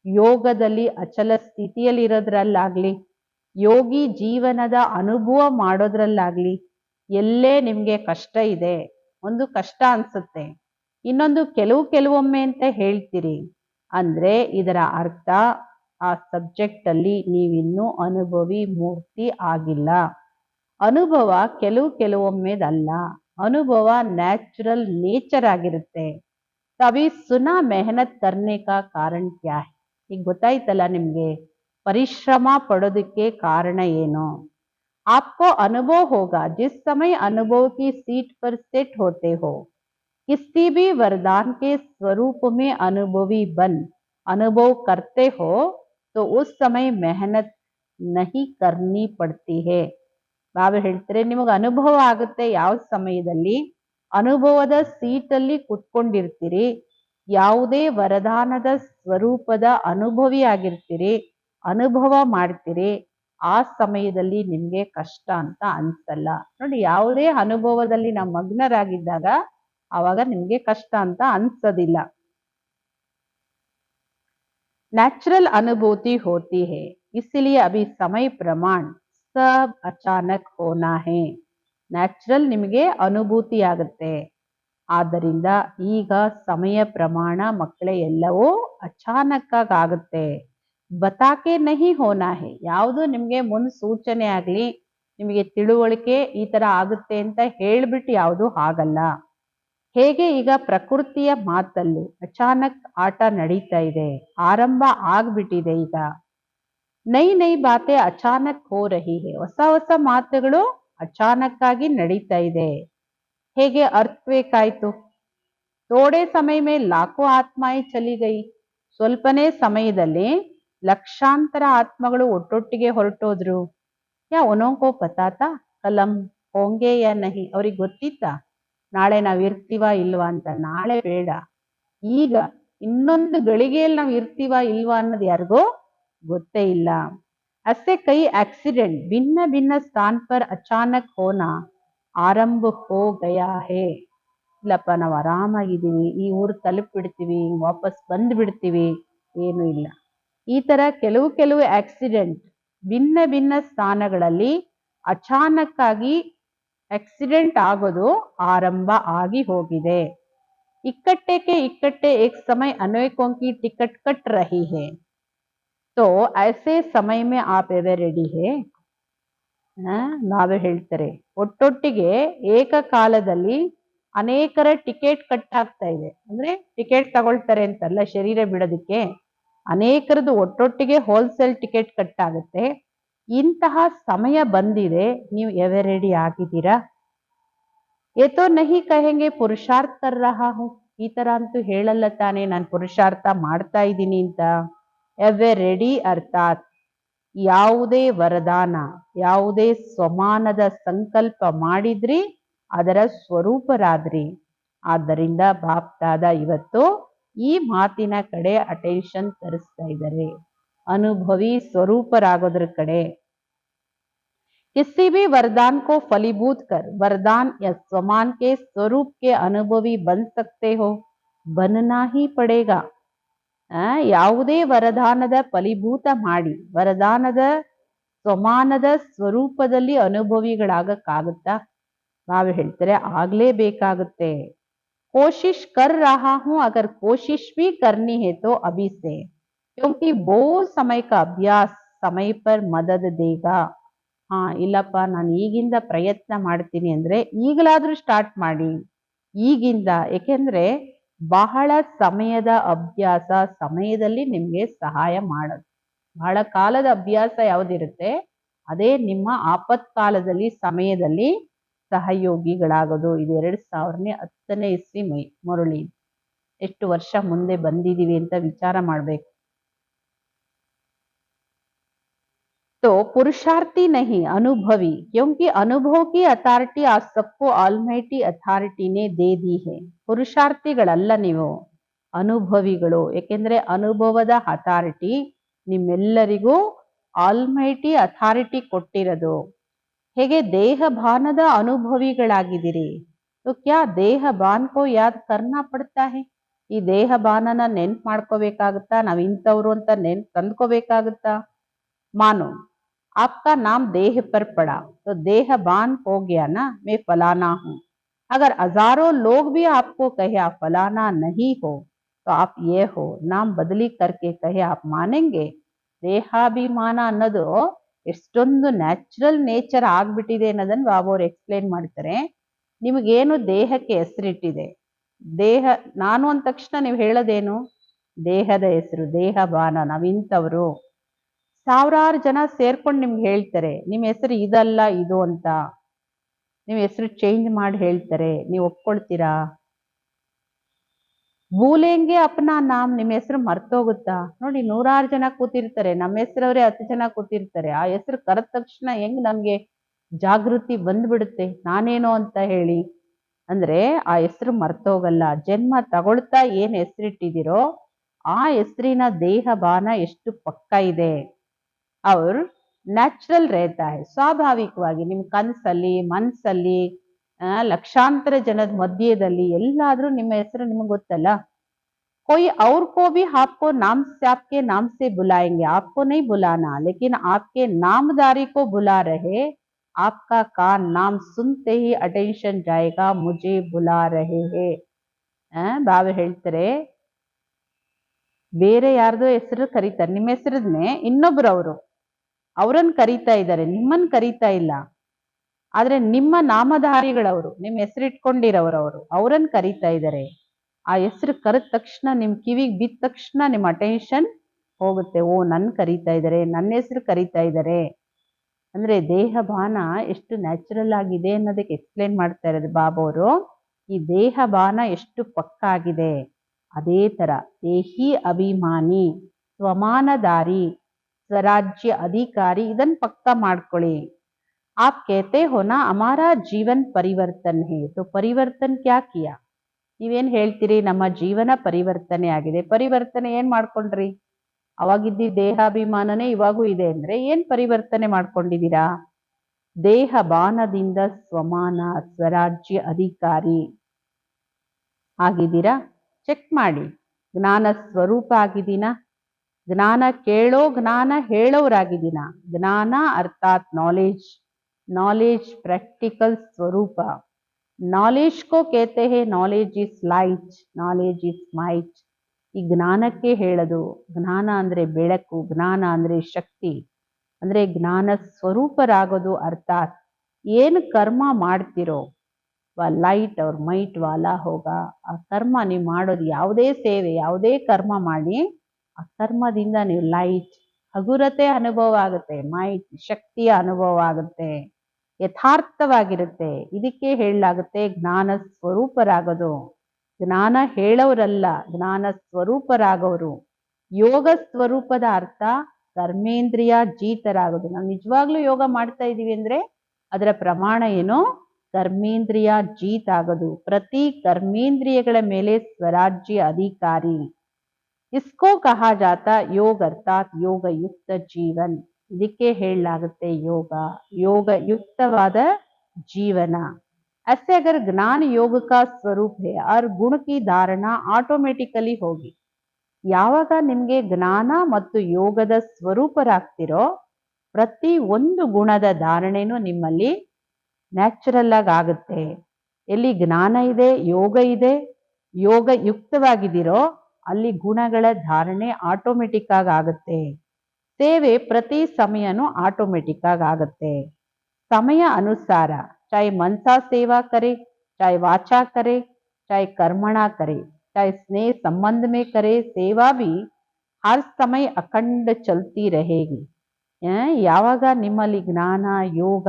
ಯೋಗದಲ್ಲಿ ಅಚಲ ಸ್ಥಿತಿಯಲ್ಲಿರೋದ್ರಲ್ಲಾಗ್ಲಿ ಯೋಗಿ ಜೀವನದ ಅನುಭವ ಮಾಡೋದ್ರಲ್ಲಾಗ್ಲಿ ಎಲ್ಲೇ ನಿಮ್ಗೆ ಕಷ್ಟ ಇದೆ ಒಂದು ಕಷ್ಟ ಅನ್ಸುತ್ತೆ ಇನ್ನೊಂದು ಕೆಲವೊಮ್ಮೆ ಅಂತ ಹೇಳ್ತೀರಿ ಅಂದ್ರೆ ಇದರ ಅರ್ಥ ಆ ಸಬ್ಜೆಕ್ಟ್ ಅಲ್ಲಿ ನೀವಿನ್ನೂ ಅನುಭವಿ ಮೂರ್ತಿ ಆಗಿಲ್ಲ ಅನುಭವ ಕೆಲವೊಮ್ಮೆದಲ್ಲ ಅನುಭವ ನ್ಯಾಚುರಲ್ ನೇಚರ್ ಆಗಿರುತ್ತೆ तभी सुना मेहनत करने का कारण क्या है ಈಗ ಗೊತ್ತಾಯ್ತಲ್ಲ ನಿಮ್ಗೆ ಪರಿಶ್ರಮ ಪಡೋದಕ್ಕೆ ಕಾರಣ ಏನು आपको अनुभव होगा जिस समय अनुभव की सीट पर सेट होते हो किसी भी वरदान के स्वरूप में अनुभवी बन अनुभव करते हो तो उस समय मेहनत नहीं करनी पड़ती है ಬಾಬಾ ಹೇಳ್ತಾರೆ ನಿಮಗೆ ಅನುಭವ ಆಗುತ್ತೆ ಯಾವ ಸಮಯದಲ್ಲಿ ಅನುಭವದ ಸೀಟಲ್ಲಿ ಕುತ್ಕೊಂಡಿರ್ತೀರಿ ಯಾವುದೇ ವರದಾನದ ಸ್ವರೂಪದ ಅನುಭವಿ ಆಗಿರ್ತೀರಿ ಅನುಭವ ಮಾಡ್ತೀರಿ ಆ ಸಮಯದಲ್ಲಿ ನಿಮ್ಗೆ ಕಷ್ಟ ಅಂತ ಅನ್ಸಲ್ಲ ನೋಡಿ ಯಾವುದೇ ಅನುಭವದಲ್ಲಿ ನಾವು ಮಗ್ನರಾಗಿದ್ದಾಗ ಆವಾಗ ನಿಮ್ಗೆ ಕಷ್ಟ ಅಂತ ಅನ್ಸೋದಿಲ್ಲ ನ್ಯಾಚುರಲ್ ಅನುಭೂತಿ ಹೋತಿ ಹೇ इसलिए अभी समय प्रमाण सब अचानक होना है ನ್ಯಾಚುರಲ್ ನಿಮಗೆ ಅನುಭೂತಿ ಆಗುತ್ತೆ ಆದ್ದರಿಂದ ಈಗ ಸಮಯ ಪ್ರಮಾಣ ಮಕ್ಕಳೇ ಎಲ್ಲವೂ ಅಚಾನಕ್ಕಾಗುತ್ತೆ. ಬತಾಕೆ ನಹಿ ಹೋನಾ ಹೇ, ಯಾವುದು ನಿಮಗೆ ಮುನ್ಸೂಚನೆ ಆಗ್ಲಿ, ನಿಮಗೆ ತಿಳುವಳಿಕೆ ಈ ತರ ಆಗುತ್ತೆ ಅಂತ ಹೇಳ್ಬಿಟ್ಟು ಯಾವುದು ಆಗಲ್ಲ. ಹೇಗೆ ಈಗ ಪ್ರಕೃತಿಯ ಮಾತಲ್ಲಿ ಅಚಾನಕ್ ಆಟ ನಡೀತಾ ಇದೆ, ಆರಂಭ ಆಗ್ಬಿಟ್ಟಿದೆ. ಈಗ ನೈ ನೈ ಬಾತೆ ಅಚಾನಕ್ ಹೋ ರಹಿ ಹೇ, ಹೊಸ ಹೊಸ ಮಾತುಗಳು ಅಚಾನಕ್ ಆಗಿ ನಡೀತಾ ಇದೆ. ಹೇಗೆ ಅರ್ಥಕ್ವೇಕ್ ಆಯ್ತು, ಥೋಡೆ ಸಮಯ ಮೇ ಲಾಖೋ ಆತ್ಮಾಯಿ ಚಲಿ ಗೈ, ಸ್ವಲ್ಪನೇ ಸಮಯದಲ್ಲಿ ಲಕ್ಷಾಂತರ ಆತ್ಮಗಳು ಒಟ್ಟೊಟ್ಟಿಗೆ ಹೊರಟೋದ್ರು. ಯಾ ಉನೋಂಕೋ ಪತಾತಾ ಕಲಂ ಹೋಂಗೆ ಯಾ ನಹಿ, ಅವ್ರಿಗೆ ಗೊತ್ತಿತ್ತಾ ನಾಳೆ ನಾವ್ ಇರ್ತೀವ ಇಲ್ವಾ ಅಂತ? ನಾಳೆ ಬೇಡ, ಈಗ ಇನ್ನೊಂದು ಗಳಿಗೆಯಲ್ಲಿ ನಾವ್ ಇರ್ತೀವ ಇಲ್ವಾ ಅನ್ನೋದು ಯಾರಿಗೂ ಗೊತ್ತೇ ಇಲ್ಲ. ऐसे कई एक्सीडेंट भिन्न भिन्न स्थान पर अचानक होना ಆರಂಭ ಹೋ ಗಯಾ ಹೇ. ಇಲ್ಲಪ್ಪ ನಾವು ಆರಾಮಾಗಿದ್ದೀವಿ, ಈ ಊರು ತಲುಪಿಬಿಡ್ತೀವಿ, ವಾಪಸ್ ಬಂದ್ಬಿಡ್ತೀವಿ, ಏನು ಇಲ್ಲ. ಈ ತರ ಕೆಲವು ಆಕ್ಸಿಡೆಂಟ್ ಭಿನ್ನ ಭಿನ್ನ ಸ್ಥಾನಗಳಲ್ಲಿ ಅಚಾನಕ್ ಆಗಿ ಆಕ್ಸಿಡೆಂಟ್ ಆಗೋದು ಆರಂಭ ಆಗಿ ಹೋಗಿದೆ. इकट्ठे के इकट्ठे एक समय अनेकों की टिकट कट रही है, तो ऐसे समय में आप एवर रेडी है. ನಾವೇ ಹೇಳ್ತಾರೆ, ಒಟ್ಟೊಟ್ಟಿಗೆ ಏಕಕಾಲದಲ್ಲಿ ಅನೇಕರ ಟಿಕೆಟ್ ಕಟ್ ಆಗ್ತಾ ಇದೆ. ಅಂದ್ರೆ ಟಿಕೆಟ್ ತಗೊಳ್ತಾರೆ ಅಂತಲ್ಲ, ಶರೀರ ಬಿಡೋದಕ್ಕೆ ಅನೇಕರದ್ದು ಒಟ್ಟೊಟ್ಟಿಗೆ ಹೋಲ್ಸೇಲ್ ಟಿಕೆಟ್ ಕಟ್ ಆಗುತ್ತೆ. ಇಂತಹ ಸಮಯ ಬಂದಿದೆ, ನೀವು ಎವರ್ ರೆಡಿ ಆಗಿದ್ದೀರಾ? ಏತೋ ನಹಿ ಕಹೆಂಗೆ ಪುರುಷಾರ್ಥ ಕರ್ ರಹಾ ಹೂಂ, ಈ ತರ ಅಂತೂ ಹೇಳಲ್ಲ ತಾನೆ ನಾನು ಪುರುಷಾರ್ಥ ಮಾಡ್ತಾ ಇದ್ದೀನಿ ಅಂತ. ಎವರ್ ರೆಡಿ ಅರ್ಥಾತ್ ಯಾವುದೇ ವರದಾನ, ಯಾವುದೇ ಸ್ವಮಾನದ ಸಂಕಲ್ಪ ಮಾಡಿದ್ರಿ ಅದರ ಸ್ವರೂಪರಾದ್ರಿ. ಆದ್ದರಿಂದ ಬಾಪ್ದಾದ ಇವತ್ತು ಈ ಮಾತಿನ ಕಡೆ ಅಟೆನ್ಷನ್ ತರಿಸ್ತಾ ಇದ್ದಾರೆ, ಅನುಭವಿ ಸ್ವರೂಪರಾಗೋದ್ರ ಕಡೆ. किसी भी वरदान को फलीभूत कर वरदान या स्वमान के स्वरूप के अनुभवी बन सकते हो, बनना ही पड़ेगा. ಯಾವುದೇ ವರದಾನದ ಫಲೀಭೂತ ಮಾಡಿ ವರದಾನದ ಸ್ವಮಾನದ ಸ್ವರೂಪದಲ್ಲಿ ಅನುಭವಿಗಳಾಗಕ್ಕಾಗುತ್ತಾ? ನಾವು ಹೇಳ್ತಾರೆ ಆಗ್ಲೇಬೇಕಾಗುತ್ತೆ. कोशिश कर रहा हूं, अगर कोशिश भी करनी है तो अभी से, क्योंकि बहुत समय का अभ्यास समय पर मदद देगा. ಇಲ್ಲಪ್ಪ ನಾನು ಈಗಿಂದ ಪ್ರಯತ್ನ ಮಾಡ್ತೀನಿ ಅಂದ್ರೆ ಈಗಲಾದ್ರೂ ಸ್ಟಾರ್ಟ್ ಮಾಡಿ, ಈಗಿಂದ. ಏಕೆಂದ್ರೆ ಬಹಳ ಸಮಯದ ಅಭ್ಯಾಸ ಸಮಯದಲ್ಲಿ ನಿಮ್ಗೆ ಸಹಾಯ ಮಾಡೋದು. ಬಹಳ ಕಾಲದ ಅಭ್ಯಾಸ ಯಾವ್ದಿರುತ್ತೆ ಅದೇ ನಿಮ್ಮ ಆಪತ್ಕಾಲದಲ್ಲಿ ಸಮಯದಲ್ಲಿ ಸಹಯೋಗಿಗಳಾಗೋದು. ಇದು 2010ನೇ ಇಸ್ವಿ ಮರುಳಿ, ಎಷ್ಟು ವರ್ಷ ಮುಂದೆ ಬಂದಿದೀವಿ ಅಂತ ವಿಚಾರ ಮಾಡ್ಬೇಕು. तो पुरुषार्थी नहीं अनुभवी, क्योंकि अनुभव की अथॉरिटी आज सबको ಆಲ್ಮೈಟಿ ಅಥಾರಿಟಿನೇ ದೇ ದಿ ಹೇ. ಪುರುಷಾರ್ಥಿಗಳಲ್ಲ ನೀವು, ಅನುಭವಿಗಳು. ಏಕೆಂದ್ರೆ ಅನುಭವದ ಅಥಾರಿಟಿ ನಿಮ್ಮೆಲ್ಲರಿಗೂ ಆಲ್ಮೈಟಿ ಅಥಾರಿಟಿ ಕೊಟ್ಟಿರೋದು. ಹೇಗೆ ದೇಹ ಭಾನದ ಅನುಭವಿಗಳಾಗಿದ್ದೀರಿ. तो क्या ದೇಹ ಬಾನ್ ಕೋ ಯಾದ್ ಕರ್ನಾ ಪಡ್ತಾ ಹೇ. ಈ ದೇಹ ಬಾನನ ನೆನ್ಪು ಮಾಡ್ಕೋಬೇಕಾಗುತ್ತಾ, ನಾವ್ ಇಂಥವ್ರು ಅಂತ ನೆನ್ಪು ತಂದ್ಕೋಬೇಕಾಗುತ್ತಾ? मानो आपका नाम देह पर पड़ा तो देहबान हो गया ना, मैं फलाना हूं. अगर हजारों लोग भी आपको कहे आप फलाना नहीं हो तो आप ये हो, नाम बदली करके कहे आप मानेंगे? ದೇಹಾಭಿಮಾನ ಅನ್ನೋದು ಎಷ್ಟೊಂದು ನ್ಯಾಚುರಲ್ ನೇಚರ್ ಆಗ್ಬಿಟ್ಟಿದೆ ಅನ್ನೋದನ್ನ ಬಾಬು ಅವ್ರು ಎಕ್ಸ್ಪ್ಲೇನ್ ಮಾಡ್ತಾರೆ. ನಿಮಗೇನು ದೇಹಕ್ಕೆ ಹೆಸರಿಟ್ಟಿದೆ, ದೇಹ ನಾನು ಅಂದ ತಕ್ಷಣ ನೀವು ಹೇಳೋದೇನು? ದೇಹದ ಹೆಸರು ದೇಹಬಾನ, ನಾವಿಂಥವ್ರು. ಸಾವಿರಾರು ಜನ ಸೇರ್ಕೊಂಡು ನಿಮ್ಗೆ ಹೇಳ್ತಾರೆ ನಿಮ್ಮ ಹೆಸರು ಇದಲ್ಲ ಇದು ಅಂತ, ನಿಮ್ಮ ಹೆಸರು ಚೇಂಜ್ ಮಾಡಿ ಹೇಳ್ತಾರೆ, ನೀವು ಒಪ್ಕೊಳ್ತೀರಾ? ಭೂಲೆಂಗೆ ಅಪ್ನಾ ನಾಮ್, ನಿಮ್ಮ ಹೆಸರು ಮರ್ತೋಗುತ್ತಾ? ನೋಡಿ, 100 ಜನ ಕೂತಿರ್ತಾರೆ, ನಮ್ಮ ಹೆಸರವರೇ 10 ಜನ ಕೂತಿರ್ತಾರೆ. ಆ ಹೆಸರು ಕರೆದ ತಕ್ಷಣ ಹೆಂಗ್ ನಮ್ಗೆ ಜಾಗೃತಿ ಬಂದ್ಬಿಡುತ್ತೆ ನಾನೇನೋ ಅಂತ ಹೇಳಿ. ಅಂದ್ರೆ ಆ ಹೆಸರು ಮರ್ತೋಗಲ್ಲ. ಜನ್ಮ ತಗೊಳ್ತಾ ಏನ್ ಹೆಸರಿಟ್ಟಿದಿರೋ ಆ ಹೆಸರಿನ ದೇಹ ಬಾನ ಎಷ್ಟು ಪಕ್ಕ ಇದೆ. ಅವ್ರು ನ್ಯಾಚುರಲ್ ರೇತಾ ಹೈ, ಸ್ವಾಭಾವಿಕವಾಗಿ ನಿಮ್ ಕನ್ಸಲ್ಲಿ ಮನ್ಸಲ್ಲಿ ಲಕ್ಷಾಂತರ ಜನದ ಮಧ್ಯದಲ್ಲಿ ಎಲ್ಲಾದ್ರೂ ನಿಮ್ಮ ಹೆಸರು ನಿಮ್ಗೆ ಗೊತ್ತಲ್ಲ. कोई और को भी आपको नाम से आपके नाम से बुलाएंगे, आपको नहीं बुलाना, लेकिन आपके नामदारी को बुला रहे, आपका कान नाम सुनते ही अटेंशन जाएगा, मुझे बुला रहे हैं. ಬಾಬಾ ಹೇಳ್ತಾರೆ, ಬೇರೆ ಯಾರ್ದೋ ಹೆಸರು ಕರೀತಾರೆ, ನಿಮ್ಮ ಹೆಸರನ್ನೇ ಇನ್ನೊಬ್ರು ಅವ್ರನ್ನ ಕರೀತಾ ಇದ್ದಾರೆ, ನಿಮ್ಮನ್ನ ಕರೀತಾ ಇಲ್ಲ. ಆದ್ರೆ ನಿಮ್ಮ ನಾಮಧಾರಿಗಳವರು, ನಿಮ್ ಹೆಸರಿಟ್ಕೊಂಡಿರೋರು ಅವ್ರನ್ನ ಕರೀತಾ ಇದ್ದಾರೆ. ಆ ಹೆಸರು ಕರೆದ ತಕ್ಷಣ ನಿಮ್ ಕಿವಿಗೆ ಬಿದ್ದ ತಕ್ಷಣ ನಿಮ್ ಅಟೆನ್ಷನ್ ಹೋಗುತ್ತೆ. ಓ, ನನ್ ಕರೀತಾ ಇದ್ದಾರೆ, ನನ್ನ ಹೆಸರು ಕರೀತಾ ಇದ್ದಾರೆ. ಅಂದ್ರೆ ದೇಹ ಬಾನ ಎಷ್ಟು ನ್ಯಾಚುರಲ್ ಆಗಿದೆ ಅನ್ನೋದಕ್ಕೆ ಎಕ್ಸ್ಪ್ಲೇನ್ ಮಾಡ್ತಾ ಇರೋದು ಬಾಬಾ ಅವರು. ಈ ದೇಹ ಬಾನ ಎಷ್ಟು ಪಕ್ಕ ಆಗಿದೆ, ಅದೇ ತರ ದೇಹಿ ಅಭಿಮಾನಿ, ಸ್ವಮಾನದಾರಿ, ಸ್ವರಾಜ್ಯ ಅಧಿಕಾರಿ, ಇದನ್ನ ಪಕ್ಕ ಮಾಡ್ಕೊಳ್ಳಿ. आप कहते हो ना हमारा जीवन परिवर्तन है, तो परिवर्तन क्या किया? ನೀವೇನ್ ಹೇಳ್ತೀರಿ, ನಮ್ಮ ಜೀವನ ಪರಿವರ್ತನೆ ಆಗಿದೆ. ಪರಿವರ್ತನೆ ಏನ್ ಮಾಡ್ಕೊಂಡ್ರಿ? ಅವಾಗಿದ್ದ ದೇಹಾಭಿಮಾನನೇ ಇವಾಗೂ ಇದೆ ಅಂದ್ರೆ ಏನ್ ಪರಿವರ್ತನೆ ಮಾಡ್ಕೊಂಡಿದ್ದೀರಾ? ದೇಹ ಬಾನದಿಂದ ಸ್ವಮಾನ, ಸ್ವರಾಜ್ಯ ಅಧಿಕಾರಿ ಆಗಿದ್ದೀರಾ? ಚೆಕ್ ಮಾಡಿ. ಜ್ಞಾನ ಸ್ವರೂಪ ಆಗಿದ್ದೀನಾ? ಜ್ಞಾನ ಕೇಳೋ, ಜ್ಞಾನ ಹೇಳೋರಾಗಿದ್ದೀನ? ಜ್ಞಾನ ಅರ್ಥಾತ್ ನಾಲೆಜ್, नॉलेज प्रैक्टिकल स्वरूप. नॉलेज को कहते हैं knowledge is light, knowledge is might. ಈ ಜ್ಞಾನಕ್ಕೆ ಹೇಳೋದು, ಜ್ಞಾನ ಅಂದ್ರೆ ಬೆಳಕು, ಜ್ಞಾನ ಅಂದ್ರೆ ಶಕ್ತಿ, ಅಂದ್ರೆ ಜ್ಞಾನ ಸ್ವರೂಪರಾಗೋದು. ಅರ್ಥಾತ್ ಏನು ಕರ್ಮ ಮಾಡ್ತಿರೋ ಲೈಟ್ ಅವ್ರ ಮೈಟ್ ವಾಲಾ ಹೋಗ. ಆ ಕರ್ಮ ನೀವು ಮಾಡೋದು ಯಾವುದೇ ಸೇವೆ, ಯಾವುದೇ ಕರ್ಮ ಮಾಡಿ, ಆ ಕರ್ಮದಿಂದ ನೀವು ಲೈಟ್, ಹಗುರತೆ ಅನುಭವ ಆಗುತ್ತೆ, ಮೈಟ್ ಶಕ್ತಿಯ ಅನುಭವ ಆಗುತ್ತೆ, ಯಥಾರ್ಥವಾಗಿರುತ್ತೆ. ಇದಕ್ಕೆ ಹೇಳಲಾಗುತ್ತೆ ಜ್ಞಾನ ಸ್ವರೂಪರಾಗೋದು. ಜ್ಞಾನ ಹೇಳೋರಲ್ಲ, ಜ್ಞಾನ ಸ್ವರೂಪರಾಗೋರು. ಯೋಗ ಸ್ವರೂಪದ ಅರ್ಥ ಕರ್ಮೇಂದ್ರಿಯ ಜೀತರಾಗೋದು. ನಾವು ನಿಜವಾಗ್ಲೂ ಯೋಗ ಮಾಡ್ತಾ ಇದೀವಿ ಅಂದ್ರೆ ಅದರ ಪ್ರಮಾಣ ಏನು? ಕರ್ಮೇಂದ್ರಿಯ ಜೀತ್ ಆಗೋದು. ಪ್ರತಿ ಕರ್ಮೇಂದ್ರಿಯಗಳ ಮೇಲೆ ಸ್ವರಾಜ್ಯ ಅಧಿಕಾರಿ. ಇಸ್ಕೋ ಕಹಾ ಜಾತ ಯೋಗ ಅರ್ಥಾತ್ ಯೋಗ ಯುಕ್ತ ಜೀವನ್. ಇದಕ್ಕೆ ಹೇಳಲಾಗುತ್ತೆ ಯೋಗ, ಯೋಗ ಯುಕ್ತವಾದ ಜೀವನ. ऐसे अगर ज्ञान योग का स्वरूप है और गुण की धारणा ಆಟೋಮೆಟಿಕಲಿ ಹೋಗಿ. ಯಾವಾಗ ನಿಮ್ಗೆ ಜ್ಞಾನ ಮತ್ತು ಯೋಗದ ಸ್ವರೂಪರಾಗ್ತಿರೋ ಪ್ರತಿ ಒಂದು ಗುಣದ ಧಾರಣೆನೂ ನಿಮ್ಮಲ್ಲಿ ನ್ಯಾಚುರಲ್ ಆಗಿ ಆಗುತ್ತೆ. ಎಲ್ಲಿ ಜ್ಞಾನ ಇದೆ, ಯೋಗ ಇದೆ, ಯೋಗ ಯುಕ್ತವಾಗಿದ್ದೀರೋ ಅಲ್ಲಿ ಗುಣಗಳ ಧಾರಣೆ ಆಟೋಮೆಟಿಕ್ ಆಗಿ ಆಗುತ್ತೆ. ಸೇವೆ ಪ್ರತಿ ಸಮಯನೂ ಆಟೋಮೆಟಿಕ್ ಆಗಿ ಆಗುತ್ತೆ. ಸಮಯ ಅನುಸಾರ चाहे मनसा सेवा करे, चाहे वाचा करे, चाहे कर्मणा करे, चाहे स्नेह संबंध में करे, सेवा भी हर समय अखंड चलती रहेगी. ಯಾವಾಗ ನಿಮ್ಮಲ್ಲಿ ಜ್ಞಾನ, ಯೋಗ,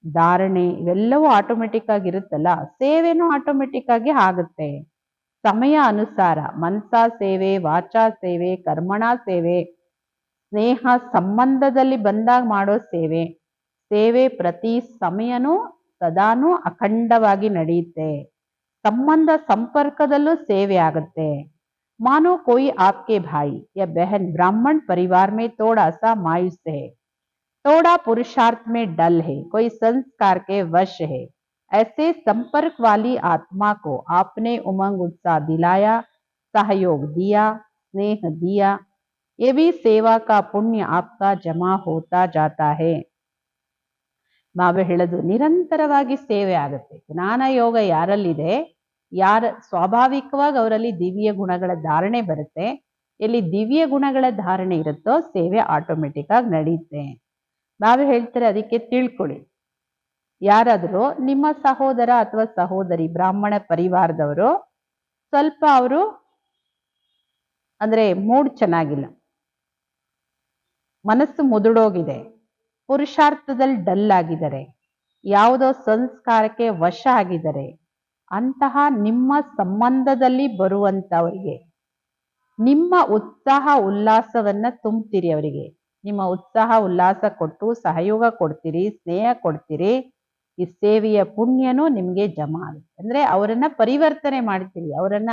ಧಾರಣೆ ಇವೆಲ್ಲವೂ ಆಟೋಮೆಟಿಕ್ ಆಗಿರುತ್ತಲ್ಲ, ಸೇವೆನೂ ಆಟೋಮೆಟಿಕ್ ಆಗಿ ಆಗುತ್ತೆ. ಸಮಯ ಅನುಸಾರ ಮನಸಾ ಸೇವೆ, ವಾಚಾ ಸೇವೆ, ಕರ್ಮಣಾ ಸೇವೆ, ಸ್ನೇಹ ಸಂಬಂಧದಲ್ಲಿ ಬಂದಾಗ ಮಾಡೋ ಸೇವೆ, ಸೇವೆ ಪ್ರತಿ ಸಮಯನೂ ಸದಾನೂ ಅಖಂಡವಾಗಿ ನಡೆಯುತ್ತೆ. ಸಂಬಂಧ ಸಂಪರ್ಕದಲ್ಲೂ ಸೇವೆ ಆಗುತ್ತೆ. मानो कोई आपके भाई या बहन ब्राह्मण परिवार में थोड़ा सा मायूस है, थोड़ा पुरुषार्थ में डल है, कोई संस्कार के वश है. ऐसे संपर्क वाली आत्मा को आपने उमंग उत्साह दिलाया, सहयोग दिया, स्नेह दिया, ये भी सेवा का पुण्य आपका जमा होता जाता है. ಬಾಬಾ ಹೇಳೋದು ನಿರಂತರವಾಗಿ ಸೇವೆ ಆಗುತ್ತೆ. ಜ್ಞಾನ ಯೋಗ ಯಾರಲ್ಲಿದೆ, ಯಾರ ಸ್ವಾಭಾವಿಕವಾಗಿ ಅವರಲ್ಲಿ ದಿವ್ಯ ಗುಣಗಳ ಧಾರಣೆ ಬರುತ್ತೆ. ಎಲ್ಲಿ ದಿವ್ಯ ಗುಣಗಳ ಧಾರಣೆ ಇರುತ್ತೋ ಸೇವೆ ಆಟೋಮೆಟಿಕ್ ಆಗಿ ನಡೆಯುತ್ತೆ. ಬಾಬಾ ಹೇಳ್ತಾರೆ ಅದಕ್ಕೆ ತಿಳ್ಕೊಳ್ಳಿ. ಯಾರಾದರೂ ನಿಮ್ಮ ಸಹೋದರ ಅಥವಾ ಸಹೋದರಿ ಬ್ರಾಹ್ಮಣ ಪರಿವಾರದವರು ಸ್ವಲ್ಪ ಅವರು ಅಂದ್ರೆ ಮೂಡ್ ಚೆನ್ನಾಗಿಲ್ಲ, ಮನಸ್ಸು ಮುದುಡೋಗಿದೆ, ಪುರುಷಾರ್ಥದಲ್ಲಿ ಡಲ್ ಆಗಿದ್ದಾರೆ, ಯಾವುದೋ ಸಂಸ್ಕಾರಕ್ಕೆ ವಶ ಆಗಿದ್ದಾರೆ, ಅಂತಹ ನಿಮ್ಮ ಸಂಬಂಧದಲ್ಲಿ ಬರುವಂತವರಿಗೆ ನಿಮ್ಮ ಉತ್ಸಾಹ ಉಲ್ಲಾಸವನ್ನ ತುಂಬ್ತೀರಿ. ಅವರಿಗೆ ನಿಮ್ಮ ಉತ್ಸಾಹ ಉಲ್ಲಾಸ ಕೊಟ್ಟು ಸಹಯೋಗ ಕೊಡ್ತೀರಿ, ಸ್ನೇಹ ಕೊಡ್ತೀರಿ. ಈ ಸೇವೆಯ ಪುಣ್ಯನೂ ನಿಮ್ಗೆ ಜಮಾ ಆಗುತ್ತೆ. ಅಂದ್ರೆ ಅವರನ್ನ ಪರಿವರ್ತನೆ ಮಾಡ್ತೀರಿ, ಅವರನ್ನ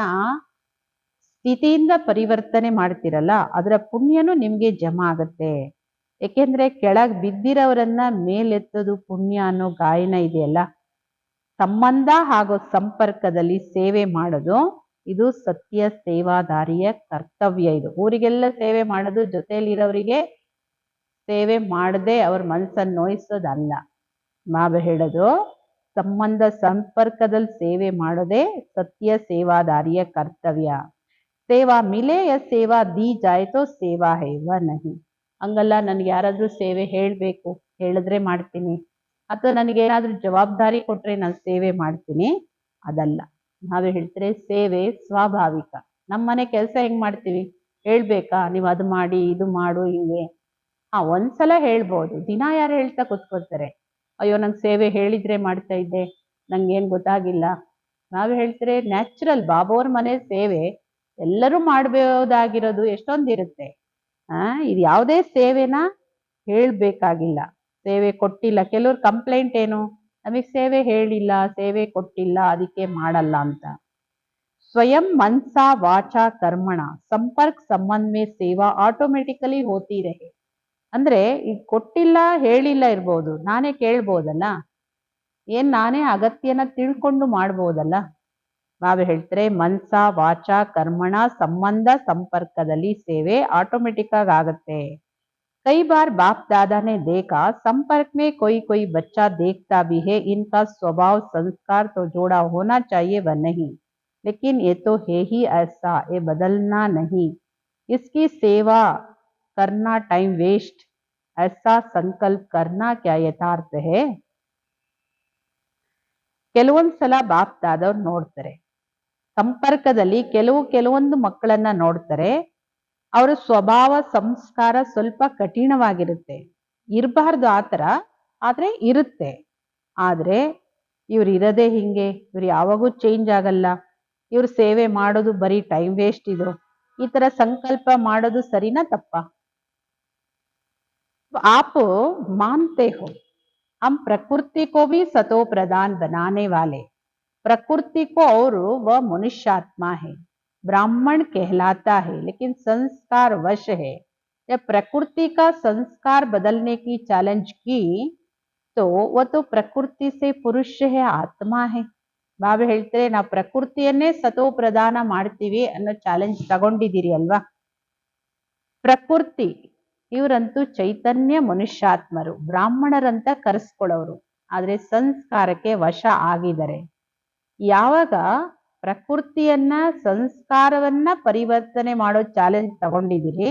ಸ್ಥಿತಿಯಿಂದ ಪರಿವರ್ತನೆ ಮಾಡ್ತಿರಲ್ಲ, ಅದರ ಪುಣ್ಯನೂ ನಿಮ್ಗೆ ಜಮಾ ಆಗುತ್ತೆ. ಏಕೆಂದ್ರೆ ಕೆಳಗ್ ಬಿದ್ದಿರೋರನ್ನ ಮೇಲೆತ್ತೋದು ಪುಣ್ಯ ಅನ್ನೋ ಗಾಯನ ಇದೆಯಲ್ಲ. ಸಂಬಂಧ ಹಾಗೂ ಸಂಪರ್ಕದಲ್ಲಿ ಸೇವೆ ಮಾಡೋದು ಇದು ಸತ್ಯ ಸೇವಾದಾರಿಯ ಕರ್ತವ್ಯ. ಇದು ಊರಿಗೆಲ್ಲ ಸೇವೆ ಮಾಡೋದು, ಜೊತೆಯಲ್ಲಿರೋರಿಗೆ ಸೇವೆ ಮಾಡದೆ ಅವ್ರ ಮನಸ್ಸನ್ನು ನೋಯಿಸೋದಲ್ಲ. ಮಾವ ಹೇಳೋದು ಸಂಬಂಧ ಸಂಪರ್ಕದಲ್ಲಿ ಸೇವೆ ಮಾಡೋದೇ ಸತ್ಯ ಸೇವಾದಾರಿಯ ಕರ್ತವ್ಯ. ಸೇವಾ ಮಿಲೆ ಯ ಸೇವಾ ದಿ ಜಾಯ್ ತೋ ಸೇವಾ ಹೈ ವ ನಹಿ. ಹಂಗಲ್ಲ, ನನ್ಗೆ ಯಾರಾದ್ರೂ ಸೇವೆ ಹೇಳ್ಬೇಕು, ಹೇಳಿದ್ರೆ ಮಾಡ್ತೀನಿ, ಅಥವಾ ನನಗೇನಾದ್ರೂ ಜವಾಬ್ದಾರಿ ಕೊಟ್ರೆ ನಾನು ಸೇವೆ ಮಾಡ್ತೀನಿ, ಅದಲ್ಲ. ನಾವೇ ಹೇಳ್ತಾರೆ ಸೇವೆ ಸ್ವಾಭಾವಿಕ. ನಮ್ಮನೆ ಕೆಲಸ ಹೆಂಗ್ ಮಾಡ್ತೀವಿ, ಹೇಳ್ಬೇಕಾ ನೀವು ಅದು ಮಾಡಿ ಇದು ಮಾಡು ಹಿಂಗೆ? ಒಂದ್ಸಲ ಹೇಳ್ಬೋದು, ದಿನ ಯಾರು ಹೇಳ್ತಾ ಕೂತ್ಕೊಳ್ತಾರೆ, ಅಯ್ಯೋ ನಂಗೆ ಸೇವೆ ಹೇಳಿದ್ರೆ ಮಾಡ್ತಾ ಇದ್ದೆ, ನಂಗೇನು ಗೊತ್ತಾಗಿಲ್ಲ. ನಾವೇ ಹೇಳ್ತಾರೆ ನ್ಯಾಚುರಲ್. ಬಾಬೋರ್ ಮನೆ ಸೇವೆ ಎಲ್ಲರೂ ಮಾಡಬಹುದಾಗಿರೋದು ಎಷ್ಟೊಂದಿರುತ್ತೆ. ಇದು ಯಾವುದೇ ಸೇವೆನ ಹೇಳ್ಬೇಕಾಗಿಲ್ಲ. ಸೇವೆ ಕೊಟ್ಟಿಲ್ಲ, ಕೆಲವ್ರ ಕಂಪ್ಲೇಂಟ್ ಏನು, ನಮಗೆ ಸೇವೆ ಹೇಳಿಲ್ಲ, ಸೇವೆ ಕೊಟ್ಟಿಲ್ಲ, ಅದಕ್ಕೆ ಮಾಡಲ್ಲ ಅಂತ. ಸ್ವಯಂ ಮನ್ಸಾ ವಾಚಾ ಕರ್ಮಣ ಸಂಪರ್ಕ ಸಂಬಂಧ ಮೇ ಸೇವಾ ಆಟೋಮೆಟಿಕಲಿ ಹೋತಿ ರಹೆ. ಅಂದ್ರೆ ಈಗ ಕೊಟ್ಟಿಲ್ಲ ಹೇಳಿಲ್ಲ ಇರ್ಬೋದು, ನಾನೇ ಕೇಳ್ಬೋದಲ್ಲ, ನಾನೇ ಅಗತ್ಯನ ತಿಳ್ಕೊಂಡು ಮಾಡ್ಬೋದಲ್ಲ. ಬಾಬಾ ಹೇಳ್ತಾರೆ ಮನ್ಸ ವಾಚ ಕರ್ಮಣ ಸಂಬಂಧ ಸಂಪರ್ಕದಲ್ಲಿ ಸೇವೆ ಆಟೋಮೆಟಿಕ್ ಆಗಿ ಆಗತ್ತೆ. कई बार बाप दादा ने देखा संपर्क में कोई कोई बच्चा देखता भी है, इनका स्वभाव संस्कार तो जोड़ा होना चाहिए वह नहीं, लेकिन ये तो है ही ऐसा, ये बदलना नहीं, इसकी सेवा करना टाइम वेस्ट, ऐसा संकल्प करना क्या यथार्थ है? ಕೆಲವೊಂದ್ಸಲ ಬಾಪ್ ದಾದವ್ರು ನೋಡ್ತಾರೆ, ಸಂಪರ್ಕದಲ್ಲಿ ಕೆಲವೊಂದು ಮಕ್ಕಳನ್ನ ನೋಡ್ತಾರೆ, ಅವರ ಸ್ವಭಾವ ಸಂಸ್ಕಾರ ಸ್ವಲ್ಪ ಕಠಿಣವಾಗಿರುತ್ತೆ. ಇರಬಾರ್ದು ಆತರ, ಆದ್ರೆ ಇರುತ್ತೆ. ಆದ್ರೆ ಇವ್ರು ಇರೋದೇ ಹಿಂಗೆ, ಇವ್ರು ಯಾವಾಗೂ ಚೇಂಜ್ ಆಗಲ್ಲ, ಇವ್ರು ಸೇವೆ ಮಾಡೋದು ಬರೀ ಟೈಮ್ ವೇಸ್ಟ್, ಇದು ಈ ತರ ಸಂಕಲ್ಪ ಮಾಡೋದು ಸರಿನಾ ತಪ್ಪಾ? आप मानते हो हम प्रकृति को भी सतो प्रधान बनाने वाले, प्रकृति को और वह मनुष्यात्मा है, ब्राह्मण कहलाता है लेकिन संस्कार वश है। जब प्रकृति का संस्कार बदलने की चैलेंज की तो वह तो प्रकृति से पुरुष है, आत्मा है. ಬಾಬಾ ಹೇಳ್ತಾರೆ ನಾವು ಪ್ರಕೃತಿಯನ್ನೇ ಸತೋ ಪ್ರಧಾನ ಮಾಡ್ತೀವಿ ಅನ್ನೋ ಚಾಲೆಂಜ್ ತಗೊಂಡಿದ್ದೀರಿ ಅಲ್ವಾ. ಪ್ರಕೃತಿ ಇವರಂತೂ ಚೈತನ್ಯ ಮನುಷ್ಯಾತ್ಮರು, ಬ್ರಾಹ್ಮಣರಂತ ಕರೆಸ್ಕೊಳ್ಳೋರು, ಆದ್ರೆ ಸಂಸ್ಕಾರಕ್ಕೆ ವಶ ಆಗಿದ್ದಾರೆ. ಯಾವಾಗ ಪ್ರಕೃತಿಯನ್ನ ಸಂಸ್ಕಾರವನ್ನ ಪರಿವರ್ತನೆ ಮಾಡೋ ಚಾಲೆಂಜ್ ತಗೊಂಡಿದ್ದೀರಿ,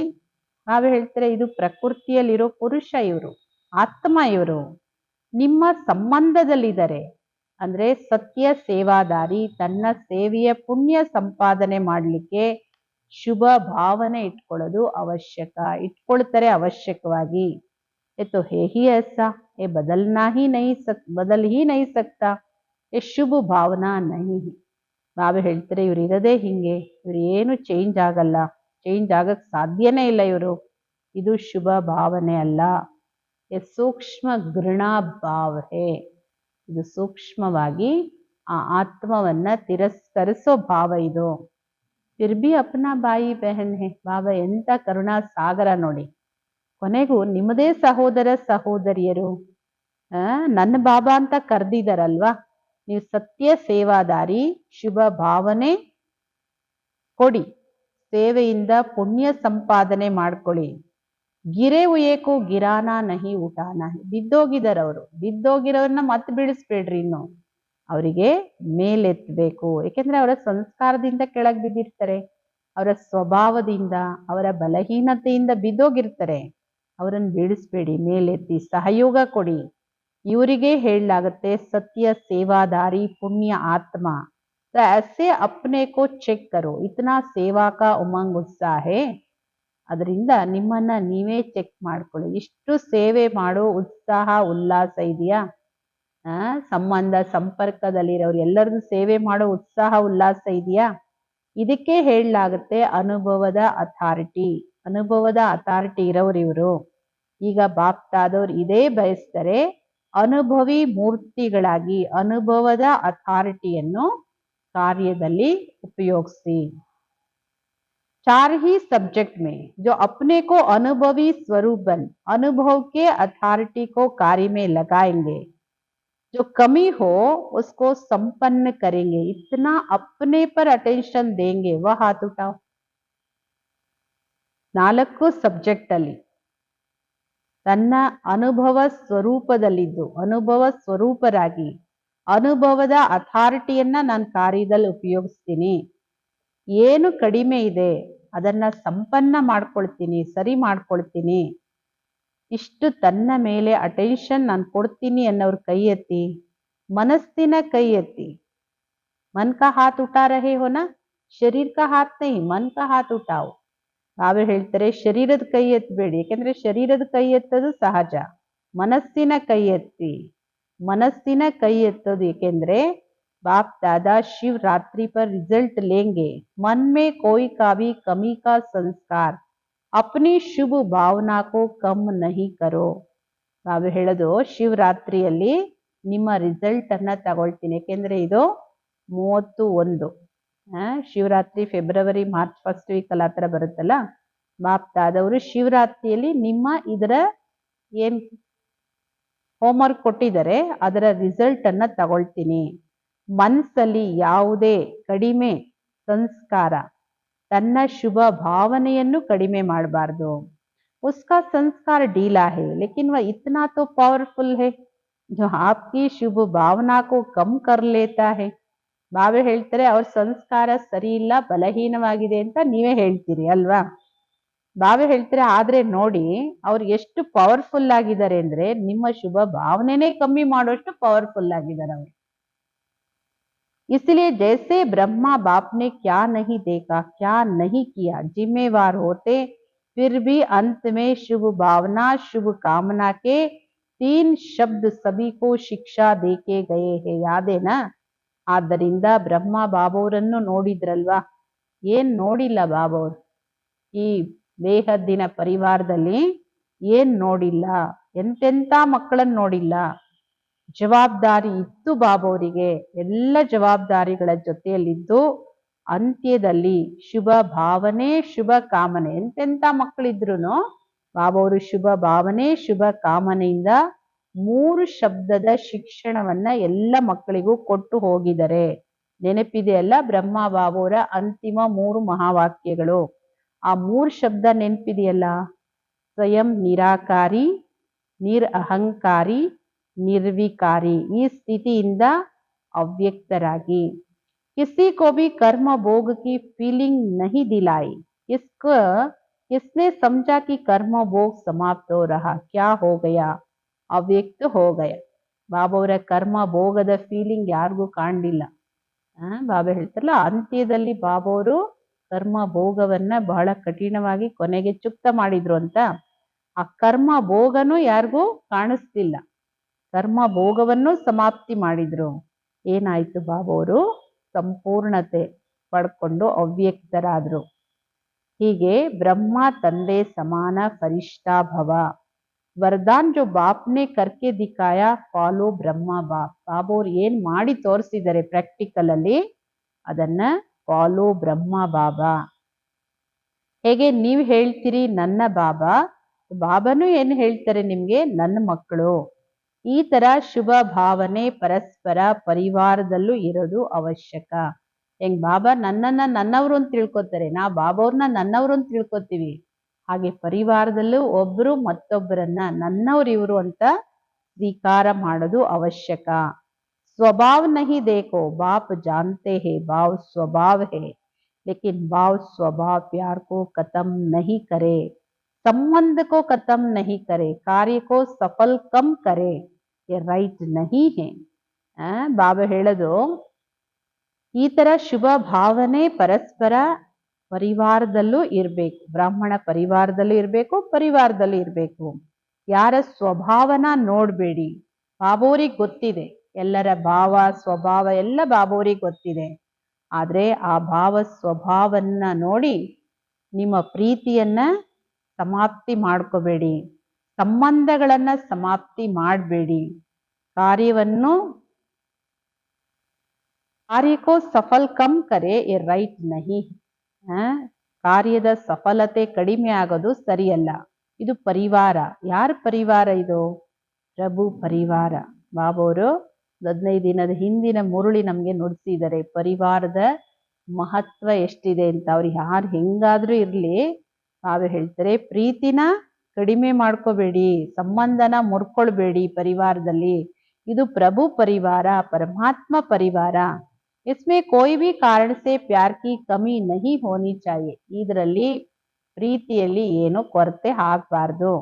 ನಾವೇ ಹೇಳ್ತಾರೆ ಇದು ಪ್ರಕೃತಿಯಲ್ಲಿರೋ ಪುರುಷ, ಇವರು ಆತ್ಮ, ಇವರು ನಿಮ್ಮ ಸಂಬಂಧದಲ್ಲಿದ್ದಾರೆ. ಅಂದ್ರೆ ಸತ್ಯ ಸೇವಾದಾರಿ ತನ್ನ ಸೇವೆಯ ಪುಣ್ಯ ಸಂಪಾದನೆ ಮಾಡಲಿಕ್ಕೆ ಶುಭ ಭಾವನೆ ಇಟ್ಕೊಳ್ಳೋದು ಅವಶ್ಯಕ, ಇಟ್ಕೊಳ್ತಾರೆ ಅವಶ್ಯಕವಾಗಿ. तो है ही ऐसा, ये बदल ही नहीं सकता, ये ಶುಭ ಭಾವನಾ ನಹಿ. ಬಾಬಾ ಹೇಳ್ತಾರೆ ಇವ್ರು ಇರೋದೇ ಹಿಂಗೆ, ಇವ್ರು ಏನು ಚೇಂಜ್ ಆಗಲ್ಲ, ಚೇಂಜ್ ಆಗಕ್ ಸಾಧ್ಯನೇ ಇಲ್ಲ ಇವರು, ಇದು ಶುಭ ಭಾವನೆ ಅಲ್ಲ. ಸೂಕ್ಷ್ಮ ಗೃಣಾ ಭಾವ ಹೇ, ಇದು ಸೂಕ್ಷ್ಮವಾಗಿ ಆ ಆತ್ಮವನ್ನ ತಿರಸ್ಕರಿಸೋ ಭಾವ ಇದು. ಫಿರ್ ಬಿ ಅಪ್ನಾ ಬಾಯಿ ಬೆಹನ್ ಹೇ. ಬಾಬಾ ಎಂತ ಕರುಣಾ ಸಾಗರ ನೋಡಿ, ಕೊನೆಗೂ ನಿಮ್ಮದೇ ಸಹೋದರ ಸಹೋದರಿಯರು ನನ್ನ ಬಾಬಾ ಅಂತ ಕರೆದಿದ್ದಾರಲ್ವಾ, ನೀವು ಸತ್ಯ ಸೇವಾದಾರಿ, ಶುಭ ಭಾವನೆ ಕೊಡಿ, ಸೇವೆಯಿಂದ ಪುಣ್ಯ ಸಂಪಾದನೆ ಮಾಡ್ಕೊಳ್ಳಿ. ಗಿರೆ ಹುಯೇಕೋ ಗಿರಾನ ನಹಿ ಊಟಾನ. ಬಿದ್ದೋಗಿದಾರವರು, ಬಿದ್ದೋಗಿರೋರನ್ನ ಮತ್ತೆ ಬೀಳಿಸ್ಬೇಡ್ರಿ, ಇನ್ನು ಅವರಿಗೆ ಮೇಲೆತ್ತಬೇಕು. ಯಾಕೆಂದ್ರೆ ಅವರ ಸಂಸ್ಕಾರದಿಂದ ಕೆಳಗೆ ಬಿದ್ದಿರ್ತಾರೆ, ಅವರ ಸ್ವಭಾವದಿಂದ, ಅವರ ಬಲಹೀನತೆಯಿಂದ ಬಿದ್ದೋಗಿರ್ತಾರೆ. ಅವರನ್ನು ಬೀಳಿಸ್ಬೇಡಿ, ಮೇಲೆತ್ತಿ ಸಹಯೋಗ ಕೊಡಿ. ಇವರಿಗೆ ಹೇಳಲಾಗುತ್ತೆ ಸತ್ಯ ಸೇವಾದಾರಿ ಪುಣ್ಯ ಆತ್ಮ. ऐसे अपने को ಚೆಕ್ करो, इतना सेवा का उमंग उत्साह है. ಅದರಿಂದ ನಿಮ್ಮನ್ನ ನೀವೇ ಚೆಕ್ ಮಾಡ್ಕೊಳ್ಳಿ, ಇಷ್ಟು ಸೇವೆ ಮಾಡೋ ಉತ್ಸಾಹ ಉಲ್ಲಾಸ ಇದೆಯಾ? ಸಂಬಂಧ ಸಂಪರ್ಕದಲ್ಲಿರೋರು ಎಲ್ಲರದು ಸೇವೆ ಮಾಡೋ ಉತ್ಸಾಹ ಉಲ್ಲಾಸ ಇದೆಯಾ? ಇದಕ್ಕೆ ಹೇಳಲಾಗುತ್ತೆ ಅನುಭವದ ಅಥಾರಿಟಿ. ಅನುಭವದ ಅಥಾರಿಟಿ ಇರೋರು ಇವರು. ಈಗ ಬಾಪ್ತಾದವ್ರು ಇದೇ ಬಯಸ್ತಾರೆ, ಅನುಭವಿ ಮೂರ್ತಿಗಳಾಗಿ ಅನುಭವದ ಅಥಾರಿಟಿಯನ್ನು ಕಾರ್ಯದಲ್ಲಿ ಉಪಯೋಗಿಸಿ. चार ही सब्जेक्ट में जो अपने को अनुभवी स्वरूप बन अनुभव के अथॉरिटी को कार्य में लगाएंगे, जो कमी हो उसको संपन्न करेंगे, इतना अपने पर अटेंशन देंगे, वह हाथ उठाओ. 4 सब्जेक्ट ಅಲ್ಲಿ ತನ್ನ ಅನುಭವ ಸ್ವರೂಪದಲ್ಲಿದ್ದು ಅನುಭವ ಸ್ವರೂಪರಾಗಿ ಅನುಭವದ ಅಥಾರಿಟಿಯನ್ನ ನಾನು ಕಾರ್ಯದಲ್ಲಿ ಉಪಯೋಗಿಸ್ತೀನಿ. ಏನು ಕಡಿಮೆ ಇದೆ ಅದನ್ನ ಸಂಪನ್ನ ಮಾಡ್ಕೊಳ್ತೀನಿ, ಸರಿ ಮಾಡ್ಕೊಳ್ತೀನಿ. ಇಷ್ಟು ತನ್ನ ಮೇಲೆ ಅಟೆನ್ಷನ್ ನಾನು ಕೊಡ್ತೀನಿ ಅನ್ನೋರು ಕೈ ಎತ್ತಿ, ಮನಸ್ಸಿನ ಕೈ ಎತ್ತಿ. ಮನ್ ಕಾ ಹಾತ್ ಉಠಾ ರಹೆ ಹೋ ನಾ, ಶರೀರ್ ಕಾ ಹಾತ್ ನಹಿ ಮನ್ ಕಾ ಹಾತ್ ಉಠಾವ್. ನಾವೇ ಹೇಳ್ತಾರೆ ಶರೀರದ ಕೈ ಎತ್ತಬೇಡಿ, ಯಾಕೆಂದ್ರೆ ಶರೀರದ ಕೈ ಎತ್ತೋದು ಸಹಜ. ಮನಸ್ಸಿನ ಕೈ ಎತ್ತಿ. ಮನಸ್ಸಿನ ಕೈ ಎತ್ತೋದು ಏಕೆಂದ್ರೆ बाप दादा शिवरात्रि पर रिजल्ट लेंगे। मन में कोई का भी कमी का संस्कार अपनी शुभ भावना को कम नहीं करो. ನಾವು ಹೇಳೋದು ಶಿವರಾತ್ರಿಯಲ್ಲಿ ನಿಮ್ಮ ರಿಸಲ್ಟ್ ಅನ್ನ ತಗೊಳ್ತೀನಿ, ಯಾಕೆಂದ್ರೆ ಇದು 31 ಶಿವರಾತ್ರಿ ಫೆಬ್ರವರಿ ಮಾರ್ಚ್ ಫಸ್ಟ್ ವೀಕಲ್ಲಿ ಆ ಥರ ಬರುತ್ತಲ್ಲ. ಬಾಪ್ ದಾದವರು ಶಿವರಾತ್ರಿಯಲ್ಲಿ ನಿಮ್ಮ ಇದರ ಏನ್ ಹೋಮ್ವರ್ಕ್ ಕೊಟ್ಟಿದ್ದಾರೆ ಅದರ ರಿಸಲ್ಟ್ ಅನ್ನ ತಗೊಳ್ತೀನಿ. ಮನಸ್ಸಲ್ಲಿ ಯಾವುದೇ ಕಡಿಮೆ ಸಂಸ್ಕಾರ, ತನ್ನ ಶುಭ ಭಾವನೆಯನ್ನು ಕಡಿಮೆ ಮಾಡಬಾರ್ದು. उसका संस्कार ढीला है लेकिन वह इतना तो पावरफुल है जो आपकी शुभ भावना को कम कर लेता है. ಬಾಬೆ ಹೇಳ್ತಾರೆ ಅವ್ರ ಸಂಸ್ಕಾರ ಸರಿ ಇಲ್ಲ, ಬಲಹೀನವಾಗಿದೆ ಅಂತ ನೀವೇ ಹೇಳ್ತೀರಿ ಅಲ್ವಾ. ಬಾಬೆ ಹೇಳ್ತಾರೆ ಆದ್ರೆ ನೋಡಿ ಅವ್ರು ಎಷ್ಟು ಪವರ್ಫುಲ್ ಆಗಿದ್ದಾರೆ ಅಂದ್ರೆ ನಿಮ್ಮ ಶುಭ ಭಾವನೆನೇ ಕಮ್ಮಿ ಮಾಡೋಷ್ಟು ಪವರ್ಫುಲ್ ಆಗಿದ್ದಾರೆ ಅವರು. इसलिए जैसे ब्रह्मा बाप ने क्या नहीं देखा, क्या नहीं किया, जिम्मेवार होते फिर भी अंत में शुभ भावना शुभ कामना के 3 शब्द सभी को शिक्षा देके गए हैं, ಯಾದೇನಾ. ಆದ್ದರಿಂದ ಬ್ರಹ್ಮ ಬಾಬವರನ್ನು ನೋಡಿದ್ರಲ್ವಾ, ಏನ್ ನೋಡಿಲ್ಲ ಬಾಬವರು ಈ ಬೇಹದ್ದಿನ ಪರಿವಾರದಲ್ಲಿ, ಏನ್ ನೋಡಿಲ್ಲ, ಎಂತೆಂತ ಮಕ್ಕಳನ್ನ ನೋಡಿಲ್ಲ. ಜವಾಬ್ದಾರಿ ಇತ್ತು ಬಾಬವರಿಗೆ, ಎಲ್ಲ ಜವಾಬ್ದಾರಿಗಳ ಜೊತೆಯಲ್ಲಿದ್ದು ಅಂತ್ಯದಲ್ಲಿ ಶುಭ ಭಾವನೆ ಶುಭ ಕಾಮನೆ, ಎಂತೆಂತ ಮಕ್ಕಳಿದ್ರು ಬಾಬವರು ಶುಭ ಭಾವನೆ ಶುಭ ಕಾಮನೆಯಿಂದ 3 ಶಬ್ದದ ಶಿಕ್ಷಣವನ್ನ ಎಲ್ಲ ಮಕ್ಕಳಿಗೂ ಕೊಟ್ಟು ಹೋಗಿದ್ದಾರೆ. ನೆನಪಿದೆ ಅಲ್ಲ ಬ್ರಹ್ಮ ಬಾಬವರ ಅಂತಿಮ 3 ಮಹಾವಾಕ್ಯಗಳು. ಆ 3 ಶಬ್ದ ನೆನಪಿದೆಯಲ್ಲ, ಸ್ವಯಂ ನಿರಾಕಾರಿ, ನಿರಹಂಕಾರಿ, ನಿರ್ವಿಕಾರಿ. ಈ ಸ್ಥಿತಿಯಿಂದ ಅವ್ಯಕ್ತರಾಗಿ किसी को भी कर्म भोग की फीलिंग नहीं दिलाई. किसने समझा कि कर्म भोग समाप्त हो रहा, क्या हो गया, ಅವ್ಯಕ್ತ हो गया. ಬಾಬವರ ಕರ್ಮ ಭೋಗದ ಫೀಲಿಂಗ್ ಯಾರಿಗೂ ಕಾಣಲಿಲ್ಲ. ಬಾಬಾ ಹೇಳ್ತಾರಲ್ಲ ಅಂತ್ಯದಲ್ಲಿ ಬಾಬವರು ಕರ್ಮ ಭೋಗವನ್ನ ಬಹಳ ಕಠಿಣವಾಗಿ ಕೊನೆಗೆ ಚುಕ್ತ ಮಾಡಿದ್ರು ಅಂತ. ಆ ಕರ್ಮ ಭೋಗನೂ ಯಾರಿಗೂ ಕಾಣಿಸ್ತಿಲ್ಲ. ಕರ್ಮ ಭೋಗವನ್ನು ಸಮಾಪ್ತಿ ಮಾಡಿದ್ರು. ಏನಾಯ್ತು, ಬಾಬವರು ಸಂಪೂರ್ಣತೆ ಪಡ್ಕೊಂಡು ಅವ್ಯಕ್ತರಾದ್ರು. ಹೀಗೆ ಬ್ರಹ್ಮ ತಂದೆ ಸಮಾನ ಫರಿಷ್ಠಾ ಭವ. ವರದಾನ್ ಜೋ ಬಾಪ್ನೆ ಕರ್ಕೆ ದಿಕ್ಕಾಯ ಫಾಲೋ ಬ್ರಹ್ಮ ಬಾಪ್. ಬಾಬೋರು ಏನ್ ಮಾಡಿ ತೋರಿಸಿದ್ದಾರೆ ಪ್ರಾಕ್ಟಿಕಲ್ ಅಲ್ಲಿ ಅದನ್ನ ಫಾಲೋ ಬ್ರಹ್ಮ ಬಾಬಾ. ಹೇಗೆ ನೀವು ಹೇಳ್ತೀರಿ ನನ್ನ ಬಾಬಾ, ಬಾಬಾನು ಏನ್ ಹೇಳ್ತಾರೆ ನಿಮ್ಗೆ, ನನ್ನ ಮಕ್ಕಳು. ಈ ತರ ಶುಭ ಭಾವನೆ ಪರಸ್ಪರ ಪರಿವಾರದಲ್ಲೂ ಇರೋದು ಅವಶ್ಯಕ. ಹೆಂಗ್ ಬಾಬಾ ನನ್ನನ್ನ ನನ್ನವರು ಅಂತ ತಿಳ್ಕೊತಾರೆ, ನಾ ಬಾಬಾವ್ರನ್ನ ನನ್ನವರು ಅಂತ ತಿಳ್ಕೊತೀವಿ. ಹಾಗೆ ಪರಿವಾರದಲ್ಲೂ ಒಬ್ರು ಮತ್ತೊಬ್ಬರನ್ನ ನನ್ನವ್ರು ಇವರು ಅಂತ ಸ್ವೀಕಾರ ಮಾಡೋದು ಅವಶ್ಯಕ. ಸ್ವಭಾವ ನಹಿ ದೇಖೋ ಬಾಪ್ ಜಾನ್ತೆ ಹೇ ಭಾವ್ ಸ್ವಭಾವ ಹೇ, लेकिन भाव स्वभाव प्यार को खत्म नहीं करे, संबंध को खत्म नहीं करे, कार्य को सफल कम करे, ये राइट नहीं है. ಬಾಬಾ ಹೇಳೋದು ಈ ತರ ಶುಭ ಭಾವನೆ ಪರಸ್ಪರ ಪರಿವಾರದಲ್ಲೂ ಇರ್ಬೇಕು. ಬ್ರಾಹ್ಮಣ ಪರಿವಾರದಲ್ಲೂ ಇರ್ಬೇಕು, ಪರಿವಾರದಲ್ಲೂ ಇರ್ಬೇಕು. ಯಾರ ಸ್ವಭಾವನ ನೋಡ್ಬೇಡಿ. ಬಾಬೋರಿಗೆ ಗೊತ್ತಿದೆ ಎಲ್ಲರ ಭಾವ ಸ್ವಭಾವ ಎಲ್ಲ ಬಾಬೋರಿಗೆ ಗೊತ್ತಿದೆ. ಆದ್ರೆ ಆ ಭಾವ ಸ್ವಭಾವನ್ನ ನೋಡಿ ನಿಮ್ಮ ಪ್ರೀತಿಯನ್ನ ಸಮಾಪ್ತಿ ಮಾಡ್ಕೋಬೇಡಿ, ಸಂಬಂಧಗಳನ್ನ ಸಮಾಪ್ತಿ ಮಾಡಬೇಡಿ. ಕಾರ್ಯಕ್ಕೋ ಸಫಲ್ ಕಮ್ ಕರೆ ಎ ರೈಟ್ ನಹಿ. ಕಾರ್ಯದ ಸಫಲತೆ ಕಡಿಮೆ ಆಗೋದು ಸರಿಯಲ್ಲ. ಇದು ಪರಿವಾರ. ಯಾರ ಪರಿವಾರ ಇದು? ಪ್ರಭು ಪರಿವಾರ. ಬಾಬೋರು 15 ದಿನದ ಹಿಂದಿನ ಮುರುಳಿ ನಮ್ಗೆ ನುಡಿಸಿದ್ದಾರೆ ಪರಿವಾರದ ಮಹತ್ವ ಎಷ್ಟಿದೆ ಅಂತ. ಅವ್ರು ಯಾರು ಹೆಂಗಾದ್ರೂ ಇರ್ಲಿ, ಬಾಬಾ ಹೇಳ್ತಾರೆ ಪ್ರೀತಿನ ಕಡಿಮೆ ಮಾಡ್ಕೋಬೇಡಿ, ಸಂಬಂಧನ ಮುರ್ಕೊಳ್ಬೇಡಿ ಪರಿವಾರದಲ್ಲಿ. ಇದು ಪ್ರಭು ಪರಿವಾರ, ಪರಮಾತ್ಮ ಪರಿವಾರ. इसमें कोई भी कारण से प्यार की कमी नहीं होनी चाहिए. ಇದರಲ್ಲಿ ಪ್ರೀತಿಯಲ್ಲಿ ಏನು ಕೊರತೆ ಆಗಬಾರ್ದು.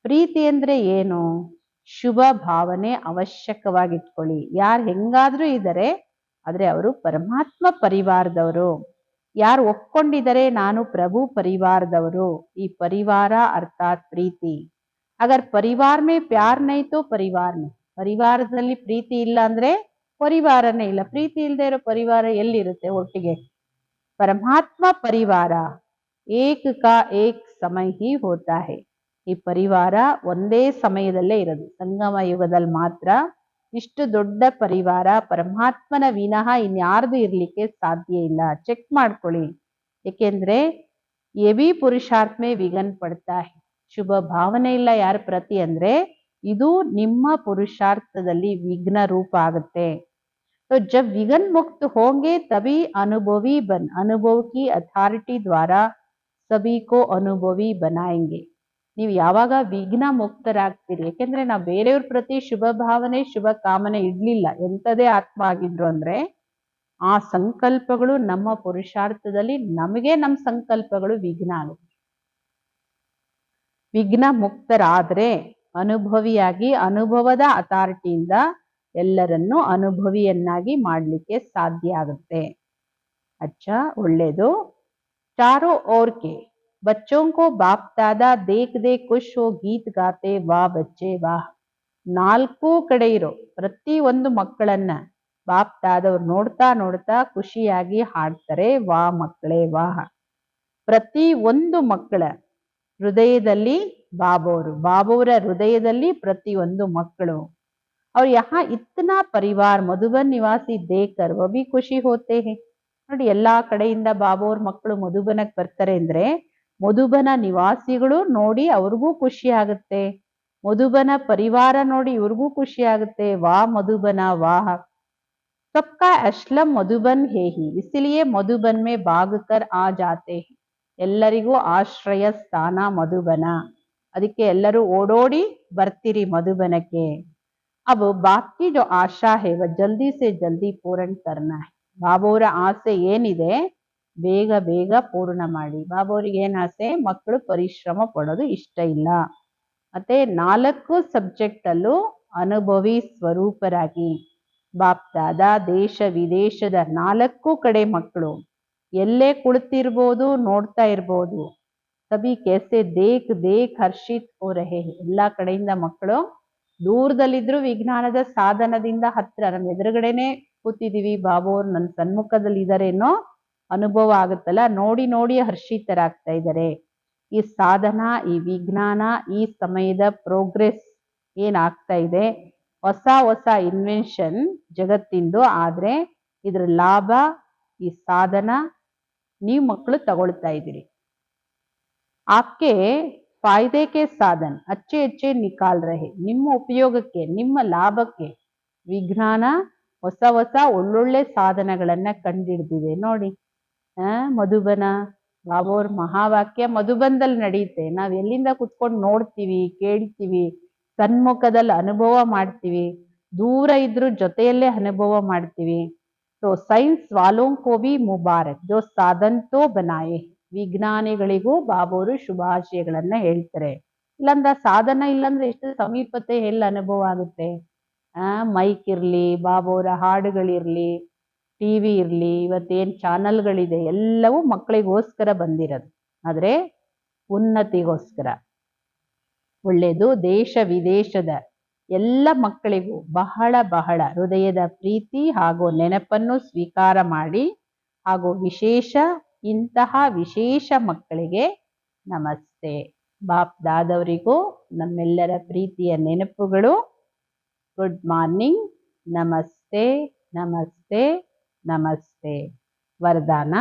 ಪ್ರೀತಿ ಅಂದ್ರೆ ಏನು? ಶುಭ ಭಾವನೆ ಅವಶ್ಯಕವಾಗಿಟ್ಕೊಳ್ಳಿ. ಯಾರು ಹೆಂಗಾದ್ರೂ ಇದ್ದಾರೆ, ಆದ್ರೆ ಅವರು ಪರಮಾತ್ಮ ಪರಿವಾರದವರು. ಯಾರು ಒಪ್ಕೊಂಡಿದ್ದಾರೆ ನಾನು ಪ್ರಭು ಪರಿವಾರದವರು, ಈ ಪರಿವಾರ ಅರ್ಥಾತ್ ಪ್ರೀತಿ. ಅಗರ್ ಪರಿವಾರ ಮೇ ಪ್ಯಾರ್ ನೈ ತೋ ಪರಿವಾರ ಮೇ, ಪರಿವಾರದಲ್ಲಿ ಪ್ರೀತಿ ಇಲ್ಲ ಅಂದ್ರೆ ಪರಿವಾರನೇ ಇಲ್ಲ. ಪ್ರೀತಿ ಇಲ್ಲದೆ ಇರೋ ಪರಿವಾರ ಎಲ್ಲಿರುತ್ತೆ ಒಟ್ಟಿಗೆ? ಪರಮಾತ್ಮ ಪರಿವಾರ ಏಕ್ ಕಾ ಏಕ್ ಸಮಯ ಹಿ ಹೋತಾ ಹೈ. ಈ ಪರಿವಾರ ಒಂದೇ ಸಮಯದಲ್ಲೇ ಇರೋದು, ಸಂಗಮ ಯುಗದಲ್ಲಿ ಮಾತ್ರ. ಇಷ್ಟು ದೊಡ್ಡ ಪರಿವಾರ ಪರಮಾತ್ಮನ ವಿನಃ ಇನ್ಯಾರ್ದು ಇರ್ಲಿಕ್ಕೆ ಸಾಧ್ಯ ಇಲ್ಲ. ಚೆಕ್ ಮಾಡ್ಕೊಳ್ಳಿ. ಏಕೆಂದ್ರೆ ಎವಿ ಪುರುಷಾರ್ಥ ಮೇ ವಿಘನ್ ಪಡ್ತಾ ಹೈ. ಶುಭ ಭಾವನೆ ಇಲ್ಲ ಯಾರ ಪ್ರತಿ ಅಂದ್ರೆ ಇದು ನಿಮ್ಮ ಪುರುಷಾರ್ಥದಲ್ಲಿ ವಿಘ್ನ ರೂಪ ಆಗುತ್ತೆ. तो जब विघ्न मुक्त होंगे तभी अनुभवी अनुभव की अथॉरिटी द्वारा सभी को अनुभवी बनाएंगे. ನೀವು ಯಾವಾಗ ವಿಘ್ನ ಮುಕ್ತರಾಗ್ತೀರಿ, ಯಾಕೆಂದ್ರೆ ನಾವು ಬೇರೆಯವ್ರ ಪ್ರತಿ ಶುಭ ಭಾವನೆ ಶುಭ ಕಾಮನೆ ಇಡ್ಲಿಲ್ಲ, ಎಂಥದೇ ಆತ್ಮ ಆಗಿದ್ರು ಅಂದ್ರೆ ಆ ಸಂಕಲ್ಪಗಳು ನಮ್ಮ ಪುರುಷಾರ್ಥದಲ್ಲಿ ನಮಗೆ ನಮ್ಮ ಸಂಕಲ್ಪಗಳು ವಿಘ್ನ ಆಗುತ್ತೆ. ವಿಘ್ನ ಮುಕ್ತರಾದ್ರೆ ಅನುಭವಿಯಾಗಿ ಅನುಭವದ ಅಥಾರಿಟಿಯಿಂದ ಎಲ್ಲರನ್ನು ಅನುಭವಿಯನ್ನಾಗಿ ಮಾಡಲಿಕ್ಕೆ ಸಾಧ್ಯ ಆಗುತ್ತೆ. अच्छा, ಒಳ್ಳೆಯದು. चारों ओर के बच्चों को बाप दादा देख देख खुश हो गीत गाते वाह बच्चे वाह. ನಾಲ್ಕು ಕಡೆ ಇರೋ ಪ್ರತಿ ಒಂದು ಮಕ್ಕಳನ್ನ ಬಾಪ್ ದಾದವ್ರು ನೋಡ್ತಾ ನೋಡ್ತಾ ಖುಷಿಯಾಗಿ ಹಾಡ್ತಾರೆ ವಾ ಮಕ್ಕಳೇ ವಾಹ. ಪ್ರತಿ ಒಂದು ಮಕ್ಕಳ ಹೃದಯದಲ್ಲಿ ಬಾಬೋರ ಹೃದಯದಲ್ಲಿ ಪ್ರತಿ ಒಂದು ಮಕ್ಕಳು. और यहाँ इतना परिवार मधुबन निवासी देखकर वो भी खुशी होते हैं. ನೋಡಿ ಎಲ್ಲಾ ಕಡೆಯಿಂದ ಬಾಬೋರ್ ಮಕ್ಕಳು ಮಧುಬನಕ್ಕೆ ಬರ್ತಾರೆ ಅಂದ್ರೆ ಮಧುಬನ ನಿವಾಸಿಗಳು ನೋಡಿ ಅವ್ರಿಗೂ ಖುಷಿ ಆಗುತ್ತೆ. ಮಧುಬನ ಪರಿವಾರ ನೋಡಿ ಇವ್ರಿಗೂ ಖುಷಿ ಆಗುತ್ತೆ. ವಾ ಮಧುಬನ ವಾಹ. सबका असलम मधुबन है ही, इसलिए मधुबन में भागकर आ जाते हैं. ಎಲ್ಲರಿಗೂ ಆಶ್ರಯ ಸ್ಥಾನ ಮಧುಬನ, ಅದಕ್ಕೆ ಎಲ್ಲರೂ ಓಡೋಡಿ ಬರ್ತೀರಿ ಮಧುಬನಕ್ಕೆ. अब बाप की जो आशा है वह जल्दी से जल्दी पूर्ण करना है. ಬಾಬೋರ ಆಸೆ ಏನಿದೆ ಬೇಗ ಬೇಗ ಪೂರ್ಣ ಮಾಡಿ. ಬಾಬೋರಿಗೆ ಏನ್ ಆಸೆ? ಮಕ್ಕಳು ಪರಿಶ್ರಮ ಪಡೋದು ಇಷ್ಟ ಇಲ್ಲ. ಮತ್ತೆ 4 ಸಬ್ಜೆಕ್ಟ್ ಅಲ್ಲೂ ಅನುಭವಿ ಸ್ವರೂಪರಾಗಿ ಬಾಪ್ ದಾದಾ ದೇಶ ವಿದೇಶದ 4 ಕಡೆ ಮಕ್ಕಳು ಎಲ್ಲೇ ಕುಳಿತಿರ್ಬೋದು, ನೋಡ್ತಾ ಇರ್ಬೋದು. ಸಭಿ ಕೇಸೆ ದೇಖ್ ದೇಖ್ ಹರ್ಷಿತ್ ಹೋ ರಹೆ. ಎಲ್ಲಾ ಕಡೆಯಿಂದ ಮಕ್ಕಳು ದೂರದಲ್ಲಿದ್ರು ವಿಜ್ಞಾನದ ಸಾಧನದಿಂದ ಹತ್ರ ನಮ್ಮ ಎದುರುಗಡೆನೆ ಕೂತಿದೀವಿ, ಬಾಬೋರ್ ನನ್ನ ಸನ್ಮುಖದಲ್ಲಿ ಇದಾರೇನೋ ಅನುಭವ ಆಗುತ್ತಲ್ಲ, ನೋಡಿ ನೋಡಿ ಹರ್ಷಿತರಾಗ್ತಾ ಇದ್ದಾರೆ. ಈ ಸಾಧನ, ಈ ವಿಜ್ಞಾನ, ಈ ಸಮಯದ ಪ್ರೋಗ್ರೆಸ್ ಏನಾಗ್ತಾ ಇದೆ, ಹೊಸ ಹೊಸ ಇನ್ವೆನ್ಷನ್ ಜಗತ್ತಿಂದು. ಆದ್ರೆ ಇದ್ರ ಲಾಭ ಈ ಸಾಧನ ನೀವು ಮಕ್ಕಳು ತಗೊಳ್ತಾ ಇದ್ದೀರಿ. ಆಕೆ ಫಾಯ್ದೆ ಕೆ ಸಾಧನ್ ಅಚ್ಚೆ ಅಚ್ಚೆ ನಿಕಾಲ್ ರಹೆ. ನಿಮ್ಮ ಉಪಯೋಗಕ್ಕೆ ನಿಮ್ಮ ಲಾಭಕ್ಕೆ ವಿಜ್ಞಾನ ಹೊಸ ಹೊಸ ಒಳ್ಳೊಳ್ಳೆ ಸಾಧನಗಳನ್ನ ಕಂಡಿಡ್ದಿದೆ ನೋಡಿ. ಮಧುಬನ ಬಾಬೋರ್ ಮಹಾವಾಕ್ಯ ಮಧುಬನದಲ್ಲಿ ನಡೆಯುತ್ತೆ. ನಾವ್ ಎಲ್ಲಿಂದ ಕುತ್ಕೊಂಡು ನೋಡ್ತೀವಿ, ಕೇಳ್ತೀವಿ, ಸನ್ಮುಖದಲ್ಲಿ ಅನುಭವ ಮಾಡ್ತೀವಿ, ದೂರ ಇದ್ರು ಜೊತೆಯಲ್ಲೇ ಅನುಭವ ಮಾಡ್ತೀವಿ. तो साइंस वालों को भी मुबारक जो साधन तो बनाए. ವಿಜ್ಞಾನಿಗಳಿಗೂ ಬಾಬೋರು ಶುಭಾಶಯಗಳನ್ನ ಹೇಳ್ತಾರೆ. ಇಲ್ಲಾಂದ್ರೆ ಸಾಧನ ಇಲ್ಲಾಂದ್ರೆ ಎಷ್ಟು ಸಮೀಪತೆ ಎಲ್ಲಿ ಅನುಭವ ಆಗುತ್ತೆ? ಮೈಕ್ ಇರ್ಲಿ, ಬಾಬೋರ ಹಾಡುಗಳಿರ್ಲಿ, ಟಿವಿ ಇರ್ಲಿ, ಇವತ್ತೇನ್ ಚಾನಲ್ಗಳಿದೆ ಎಲ್ಲವೂ ಮಕ್ಕಳಿಗೋಸ್ಕರ ಬಂದಿರೋದು, ಆದ್ರೆ ಉನ್ನತಿಗೋಸ್ಕರ. ಒಳ್ಳೇದು. ದೇಶ ವಿದೇಶದ ಎಲ್ಲ ಮಕ್ಕಳಿಗೂ ಬಹಳ ಬಹಳ ಹೃದಯದ ಪ್ರೀತಿ ಹಾಗೂ ನೆನಪನ್ನು ಸ್ವೀಕಾರ ಮಾಡಿ, ಹಾಗೂ ಇಂತಹ ವಿಶೇಷ ಮಕ್ಕಳಿಗೆ ನಮಸ್ತೆ. ಬಾಪ್ ದಾದವರಿಗೂ ನಮ್ಮೆಲ್ಲರ ಪ್ರೀತಿಯ ನೆನಪುಗಳು. Good morning. ನಮಸ್ತೆ ನಮಸ್ತೆ ನಮಸ್ತೆ. वरदान.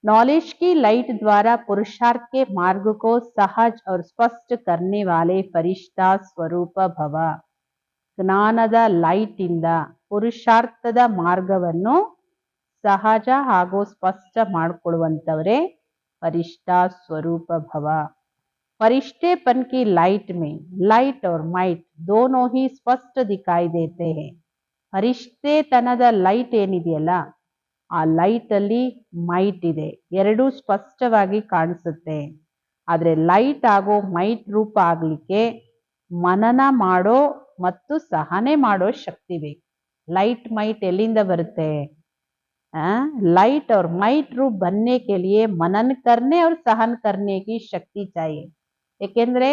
नॉलेज की लाइट द्वारा पुरुषार्थ के मार्ग को सहज और स्पष्ट करने वाले फरिश्ता स्वरूप भव. ಜ್ಞಾನದ ಲೈಟ್ ಇಂದ ಪುರುಷಾರ್ಥದ ಮಾರ್ಗವನ್ನು ಸಹಜ ಹಾಗೂ ಸ್ಪಷ್ಟ ಮಾಡಿಕೊಳ್ಳುವಂತವರೇ ಫರಿಷ್ಠಾ ಸ್ವರೂಪ ಭವ. फरिश्तेपन की लाइट में लाइट और माइट दोनों ही स्पष्ट दिखाई देते हैं. ಫರಿಷ್ಠೆತನದ ಲೈಟ್ ಏನಿದೆಯಲ್ಲ, ಆ ಲೈಟ್ ಅಲ್ಲಿ ಮೈಟ್ ಇದೆ, ಎರಡೂ ಸ್ಪಷ್ಟವಾಗಿ ಕಾಣಿಸುತ್ತೆ. ಆದ್ರೆ ಲೈಟ್ ಆಗೋ ಮೈಟ್ ರೂಪ ಆಗ್ಲಿಕ್ಕೆ ಮನನ ಮಾಡೋ ಮತ್ತು ಸಹನೆ ಮಾಡೋ ಶಕ್ತಿ ಬೇಕು. लाइट माइट ಎಲ್ಲಿಂದ ಬರುತ್ತೆ? लाइट और माइट रूप बनने के लिए मनन करने और सहन करने की शक्ति चाहिए. ಏಕೆಂದ್ರೆ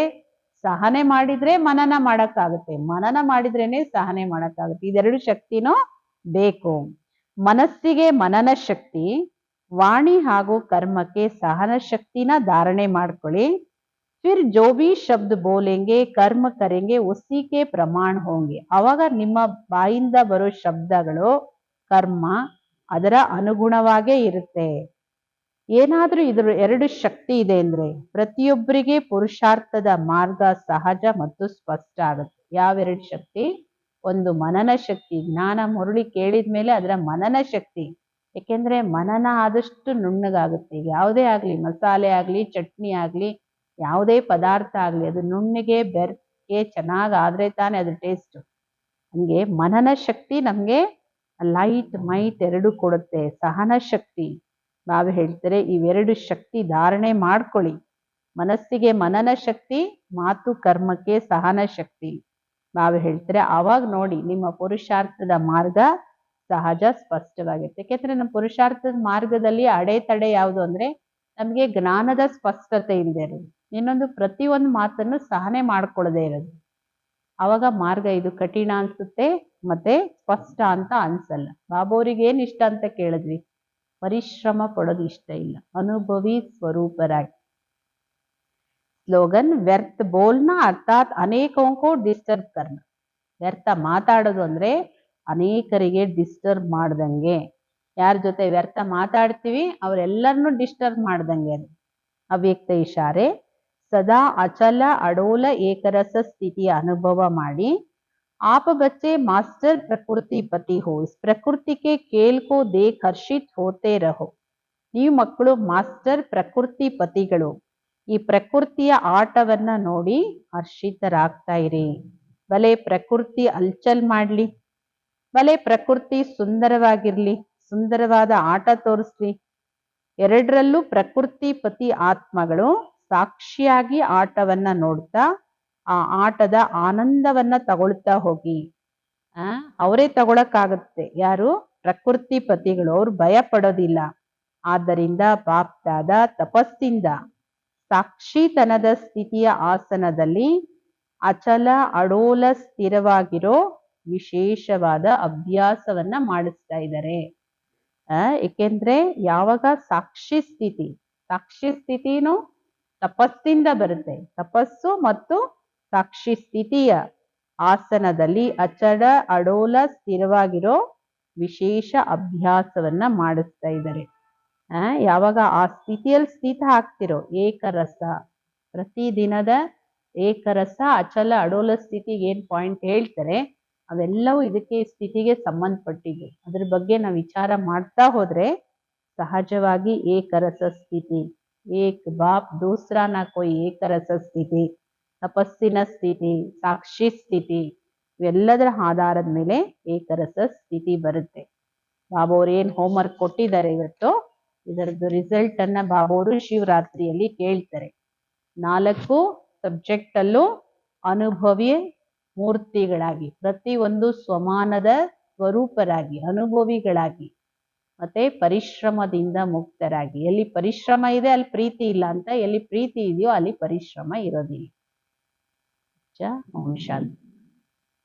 ಸಹನೆ ಮಾಡಿದ್ರೆ ಮನನ ಮಾಡಕ್ಕಾಗುತ್ತೆ, ಮನನ ಮಾಡಿದ್ರೇನೆ ಸಹನೆ ಮಾಡಕ್ಕಾಗುತ್ತೆ. ಇದೆರಡು ಶಕ್ತಿನೂ ಬೇಕು. ಮನಸ್ಸಿಗೆ ಮನನ ಶಕ್ತಿ, ವಾಣಿ ಹಾಗೂ ಕರ್ಮಕ್ಕೆ ಸಹನ ಶಕ್ತಿನ ಧಾರಣೆ ಮಾಡ್ಕೊಳ್ಳಿ. फिर जो भी शब्द बोलेंगे कर्म करेंगे उसी के प्रमाण होंगे. ಅವಾಗ ನಿಮ್ಮ ಬಾಯಿಂದ ಬರೋ ಶಬ್ದಗಳು ಕರ್ಮ ಅದರ ಅನುಗುಣವಾಗೇ ಇರುತ್ತೆ. ಏನಾದ್ರೂ ಇದ್ರ ಎರಡು ಶಕ್ತಿ ಇದೆ ಅಂದ್ರೆ ಪ್ರತಿಯೊಬ್ಬರಿಗೆ ಪುರುಷಾರ್ಥದ ಮಾರ್ಗ ಸಹಜ ಮತ್ತು ಸ್ಪಷ್ಟ ಆಗುತ್ತೆ. ಯಾವೆರಡು ಶಕ್ತಿ? ಒಂದು ಮನನ ಶಕ್ತಿ, ಜ್ಞಾನ ಮುರುಳಿ ಕೇಳಿದ್ಮೇಲೆ ಅದರ ಮನನ ಶಕ್ತಿ. ಯಾಕೆಂದ್ರೆ ಮನನ ಆದಷ್ಟು ನುಣ್ಣಗಾಗುತ್ತೆ. ಯಾವುದೇ ಆಗ್ಲಿ, ಮಸಾಲೆ ಆಗ್ಲಿ, ಚಟ್ನಿ ಆಗ್ಲಿ, ಯಾವುದೇ ಪದಾರ್ಥ ಆಗ್ಲಿ, ಅದು ನುಣ್ಣಗೆ ಬೆರ್ಕೆ ಚೆನ್ನಾಗಾದ್ರೆ ತಾನೇ ಅದು ಟೇಸ್ಟ್. ಹಂಗೆ ಮನನ ಶಕ್ತಿ ನಮ್ಗೆ ಲೈಟ್ ಮೈಟ್ ಎರಡು ಕೊಡುತ್ತೆ. ಸಹನ ಶಕ್ತಿ ನಾವು ಹೇಳ್ತಾರೆ, ಇವೆರಡು ಶಕ್ತಿ ಧಾರಣೆ ಮಾಡ್ಕೊಳ್ಳಿ. ಮನಸ್ಸಿಗೆ ಮನನ ಶಕ್ತಿ, ಮಾತು ಕರ್ಮಕ್ಕೆ ಸಹನ ಶಕ್ತಿ ನಾವು ಹೇಳ್ತಾರೆ. ಆವಾಗ ನೋಡಿ ನಿಮ್ಮ ಪುರುಷಾರ್ಥದ ಮಾರ್ಗ ಸಹಜ ಸ್ಪಷ್ಟವಾಗಿರುತ್ತೆ. ಯಾಕೆಂದ್ರೆ ನಮ್ಮ ಪುರುಷಾರ್ಥದ ಮಾರ್ಗದಲ್ಲಿ ಅಡೆತಡೆ ಯಾವುದು ಅಂದ್ರೆ ನಮ್ಗೆ ಜ್ಞಾನದ ಸ್ಪಷ್ಟತೆ ಇಲ್ಲದೆ ಇರೋದು, ಇನ್ನೊಂದು ಪ್ರತಿಯೊಂದು ಮಾತನ್ನು ಸಹನೆ ಮಾಡ್ಕೊಳ್ಳದೆ ಇರೋದು. ಅವಾಗ ಮಾರ್ಗ ಇದು ಕಠಿಣ ಅನ್ಸುತ್ತೆ, ಮತ್ತೆ ಸ್ಪಷ್ಟ ಅಂತ ಅನ್ಸಲ್ಲ. ಬಾಬೋರಿಗೆ ಏನ್ ಇಷ್ಟ ಅಂತ ಕೇಳಿದ್ವಿ? ಪರಿಶ್ರಮ ಪಡೋದು ಇಷ್ಟ ಇಲ್ಲ, ಅನುಭವಿ ಸ್ವರೂಪರಾಗಿ. ಸ್ಲೋಗನ್ ವ್ಯರ್ಥ ಬೋಲ್ನಾ ಅರ್ಥಾತ್ ಅನೇಕೋ ಡಿಸ್ಟರ್ಬ್ ಕರ್ನ. ವ್ಯರ್ಥ ಮಾತಾಡೋದು ಅಂದ್ರೆ ಅನೇಕರಿಗೆ ಡಿಸ್ಟರ್ಬ್ ಮಾಡ್ದಂಗೆ. ಯಾರ ಜೊತೆ ವ್ಯರ್ಥ ಮಾತಾಡ್ತೀವಿ ಅವರೆಲ್ಲರನ್ನು ಡಿಸ್ಟರ್ಬ್ ಮಾಡ್ದಂಗೆ ಅದು. ಅವ್ಯಕ್ತ ಇಶಾರೆ ಸದಾ ಅಚಲ ಅಡೋಲ ಏಕರಸ ಸ್ಥಿತಿಯ ಅನುಭವ ಮಾಡಿ. आप बच्चे मास्टर प्रकृति पति हो, इस प्रकृति के खेल को देख हर्षित होते रहो. ನೀವು ಮಕ್ಕಳು ಮಾಸ್ಟರ್ ಪ್ರಕೃತಿ ಪತಿಗಳು, ಈ ಪ್ರಕೃತಿಯ ಆಟವನ್ನ ನೋಡಿ ಹರ್ಷಿತರಾಗ್ತಾ ಇರಿ. ಭಲೆ ಪ್ರಕೃತಿ ಅಲ್ಚಲ್ ಮಾಡ್ಲಿ, ಭಲೆ ಪ್ರಕೃತಿ ಸುಂದರವಾಗಿರ್ಲಿ, ಸುಂದರವಾದ ಆಟ ತೋರಿಸ್ಲಿ, ಎರಡರಲ್ಲೂ ಪ್ರಕೃತಿ ಪತಿ ಆತ್ಮಗಳು ಸಾಕ್ಷಿಯಾಗಿ ಆಟವನ್ನ ನೋಡ್ತಾ ಆ ಆಟದ ಆನಂದವನ್ನ ತಗೊಳ್ತಾ ಹೋಗಿ. ಅವರೇ ತಗೊಳಕ್ಕಾಗತ್ತೆ. ಯಾರು? ಪ್ರಕೃತಿ ಪತಿಗಳು. ಅವ್ರು ಭಯ ಪಡೋದಿಲ್ಲ. ಆದ್ದರಿಂದ ಬಾಪ್ದಾದ ತಪಸ್ಸಿಂದ ಸಾಕ್ಷಿತನದ ಸ್ಥಿತಿಯ ಆಸನದಲ್ಲಿ ಅಚಲ ಅಡೋಲ ಸ್ಥಿರವಾಗಿರೋ ವಿಶೇಷವಾದ ಅಭ್ಯಾಸವನ್ನ ಮಾಡಿಸ್ತಾ ಇದ್ದಾರೆ. ಏಕೆಂದ್ರೆ ಯಾವಾಗ ಸಾಕ್ಷಿ ಸ್ಥಿತಿನೂ ತಪಸ್ಸಿಂದ ಬರುತ್ತೆ. ತಪಸ್ಸು ಮತ್ತು ಸಾಕ್ಷಿ ಸ್ಥಿತಿಯ ಆಸನದಲ್ಲಿ ಅಚಲ ಅಡೋಲ ಸ್ಥಿರವಾಗಿರೋ ವಿಶೇಷ ಅಭ್ಯಾಸವನ್ನ ಮಾಡಿಸ್ತಾ ಇದ್ದಾರೆ. ಯಾವಾಗ ಆ ಸ್ಥಿತಿಯಲ್ಲಿ ಸ್ಥಿತ ಆಗ್ತಿರೋ ಏಕರಸ, ಪ್ರತಿದಿನದ ಏಕರಸ ಅಚಲ ಅಡೋಲ ಸ್ಥಿತಿಗೆ ಏನ್ ಪಾಯಿಂಟ್ ಹೇಳ್ತಾರೆ ಅವೆಲ್ಲವೂ ಇದಕ್ಕೆ ಸ್ಥಿತಿಗೆ ಸಂಬಂಧಪಟ್ಟಿದೆ. ಅದ್ರ ಬಗ್ಗೆ ನಾವು ವಿಚಾರ ಮಾಡ್ತಾ ಹೋದ್ರೆ ಸಹಜವಾಗಿ ಏಕರಸ ಸ್ಥಿತಿ, ಏಕ್ ಬಾಪ್ ದೂಸರಾ ನಾ ಕೋಯಿ ಏಕರಸ ಸ್ಥಿತಿ, ತಪಸ್ಸಿನ ಸ್ಥಿತಿ, ಸಾಕ್ಷಿ ಸ್ಥಿತಿ, ಇವೆಲ್ಲದರ ಆಧಾರದ ಮೇಲೆ ಏಕರಸ ಸ್ಥಿತಿ ಬರುತ್ತೆ. ಬಾಬೋರು ಏನ್ ಹೋಮ್ವರ್ಕ್ ಕೊಟ್ಟಿದ್ದಾರೆ ಇವತ್ತು, ಇದರದ್ದು ರಿಸಲ್ಟ್ ಅನ್ನ ಬಾಬೋರು ಶಿವರಾತ್ರಿಯಲ್ಲಿ ಕೇಳ್ತಾರೆ. 4 ಸಬ್ಜೆಕ್ಟ್ ಅಲ್ಲೂ ಅನುಭವಿ ಮೂರ್ತಿಗಳಾಗಿ, ಪ್ರತಿಯೊಂದು ಸ್ವಮಾನದ ಸ್ವರೂಪರಾಗಿ, ಅನುಭವಿಗಳಾಗಿ, ಮತ್ತೆ ಪರಿಶ್ರಮದಿಂದ ಮುಕ್ತರಾಗಿ. ಎಲ್ಲಿ ಪರಿಶ್ರಮ ಇದೆ ಅಲ್ಲಿ ಪ್ರೀತಿ ಇಲ್ಲ ಅಂತ, ಎಲ್ಲಿ ಪ್ರೀತಿ ಇದೆಯೋ ಅಲ್ಲಿ ಪರಿಶ್ರಮ ಇರೋದಿಲ್ಲ. ಓಂ ಶಾಂತಿ.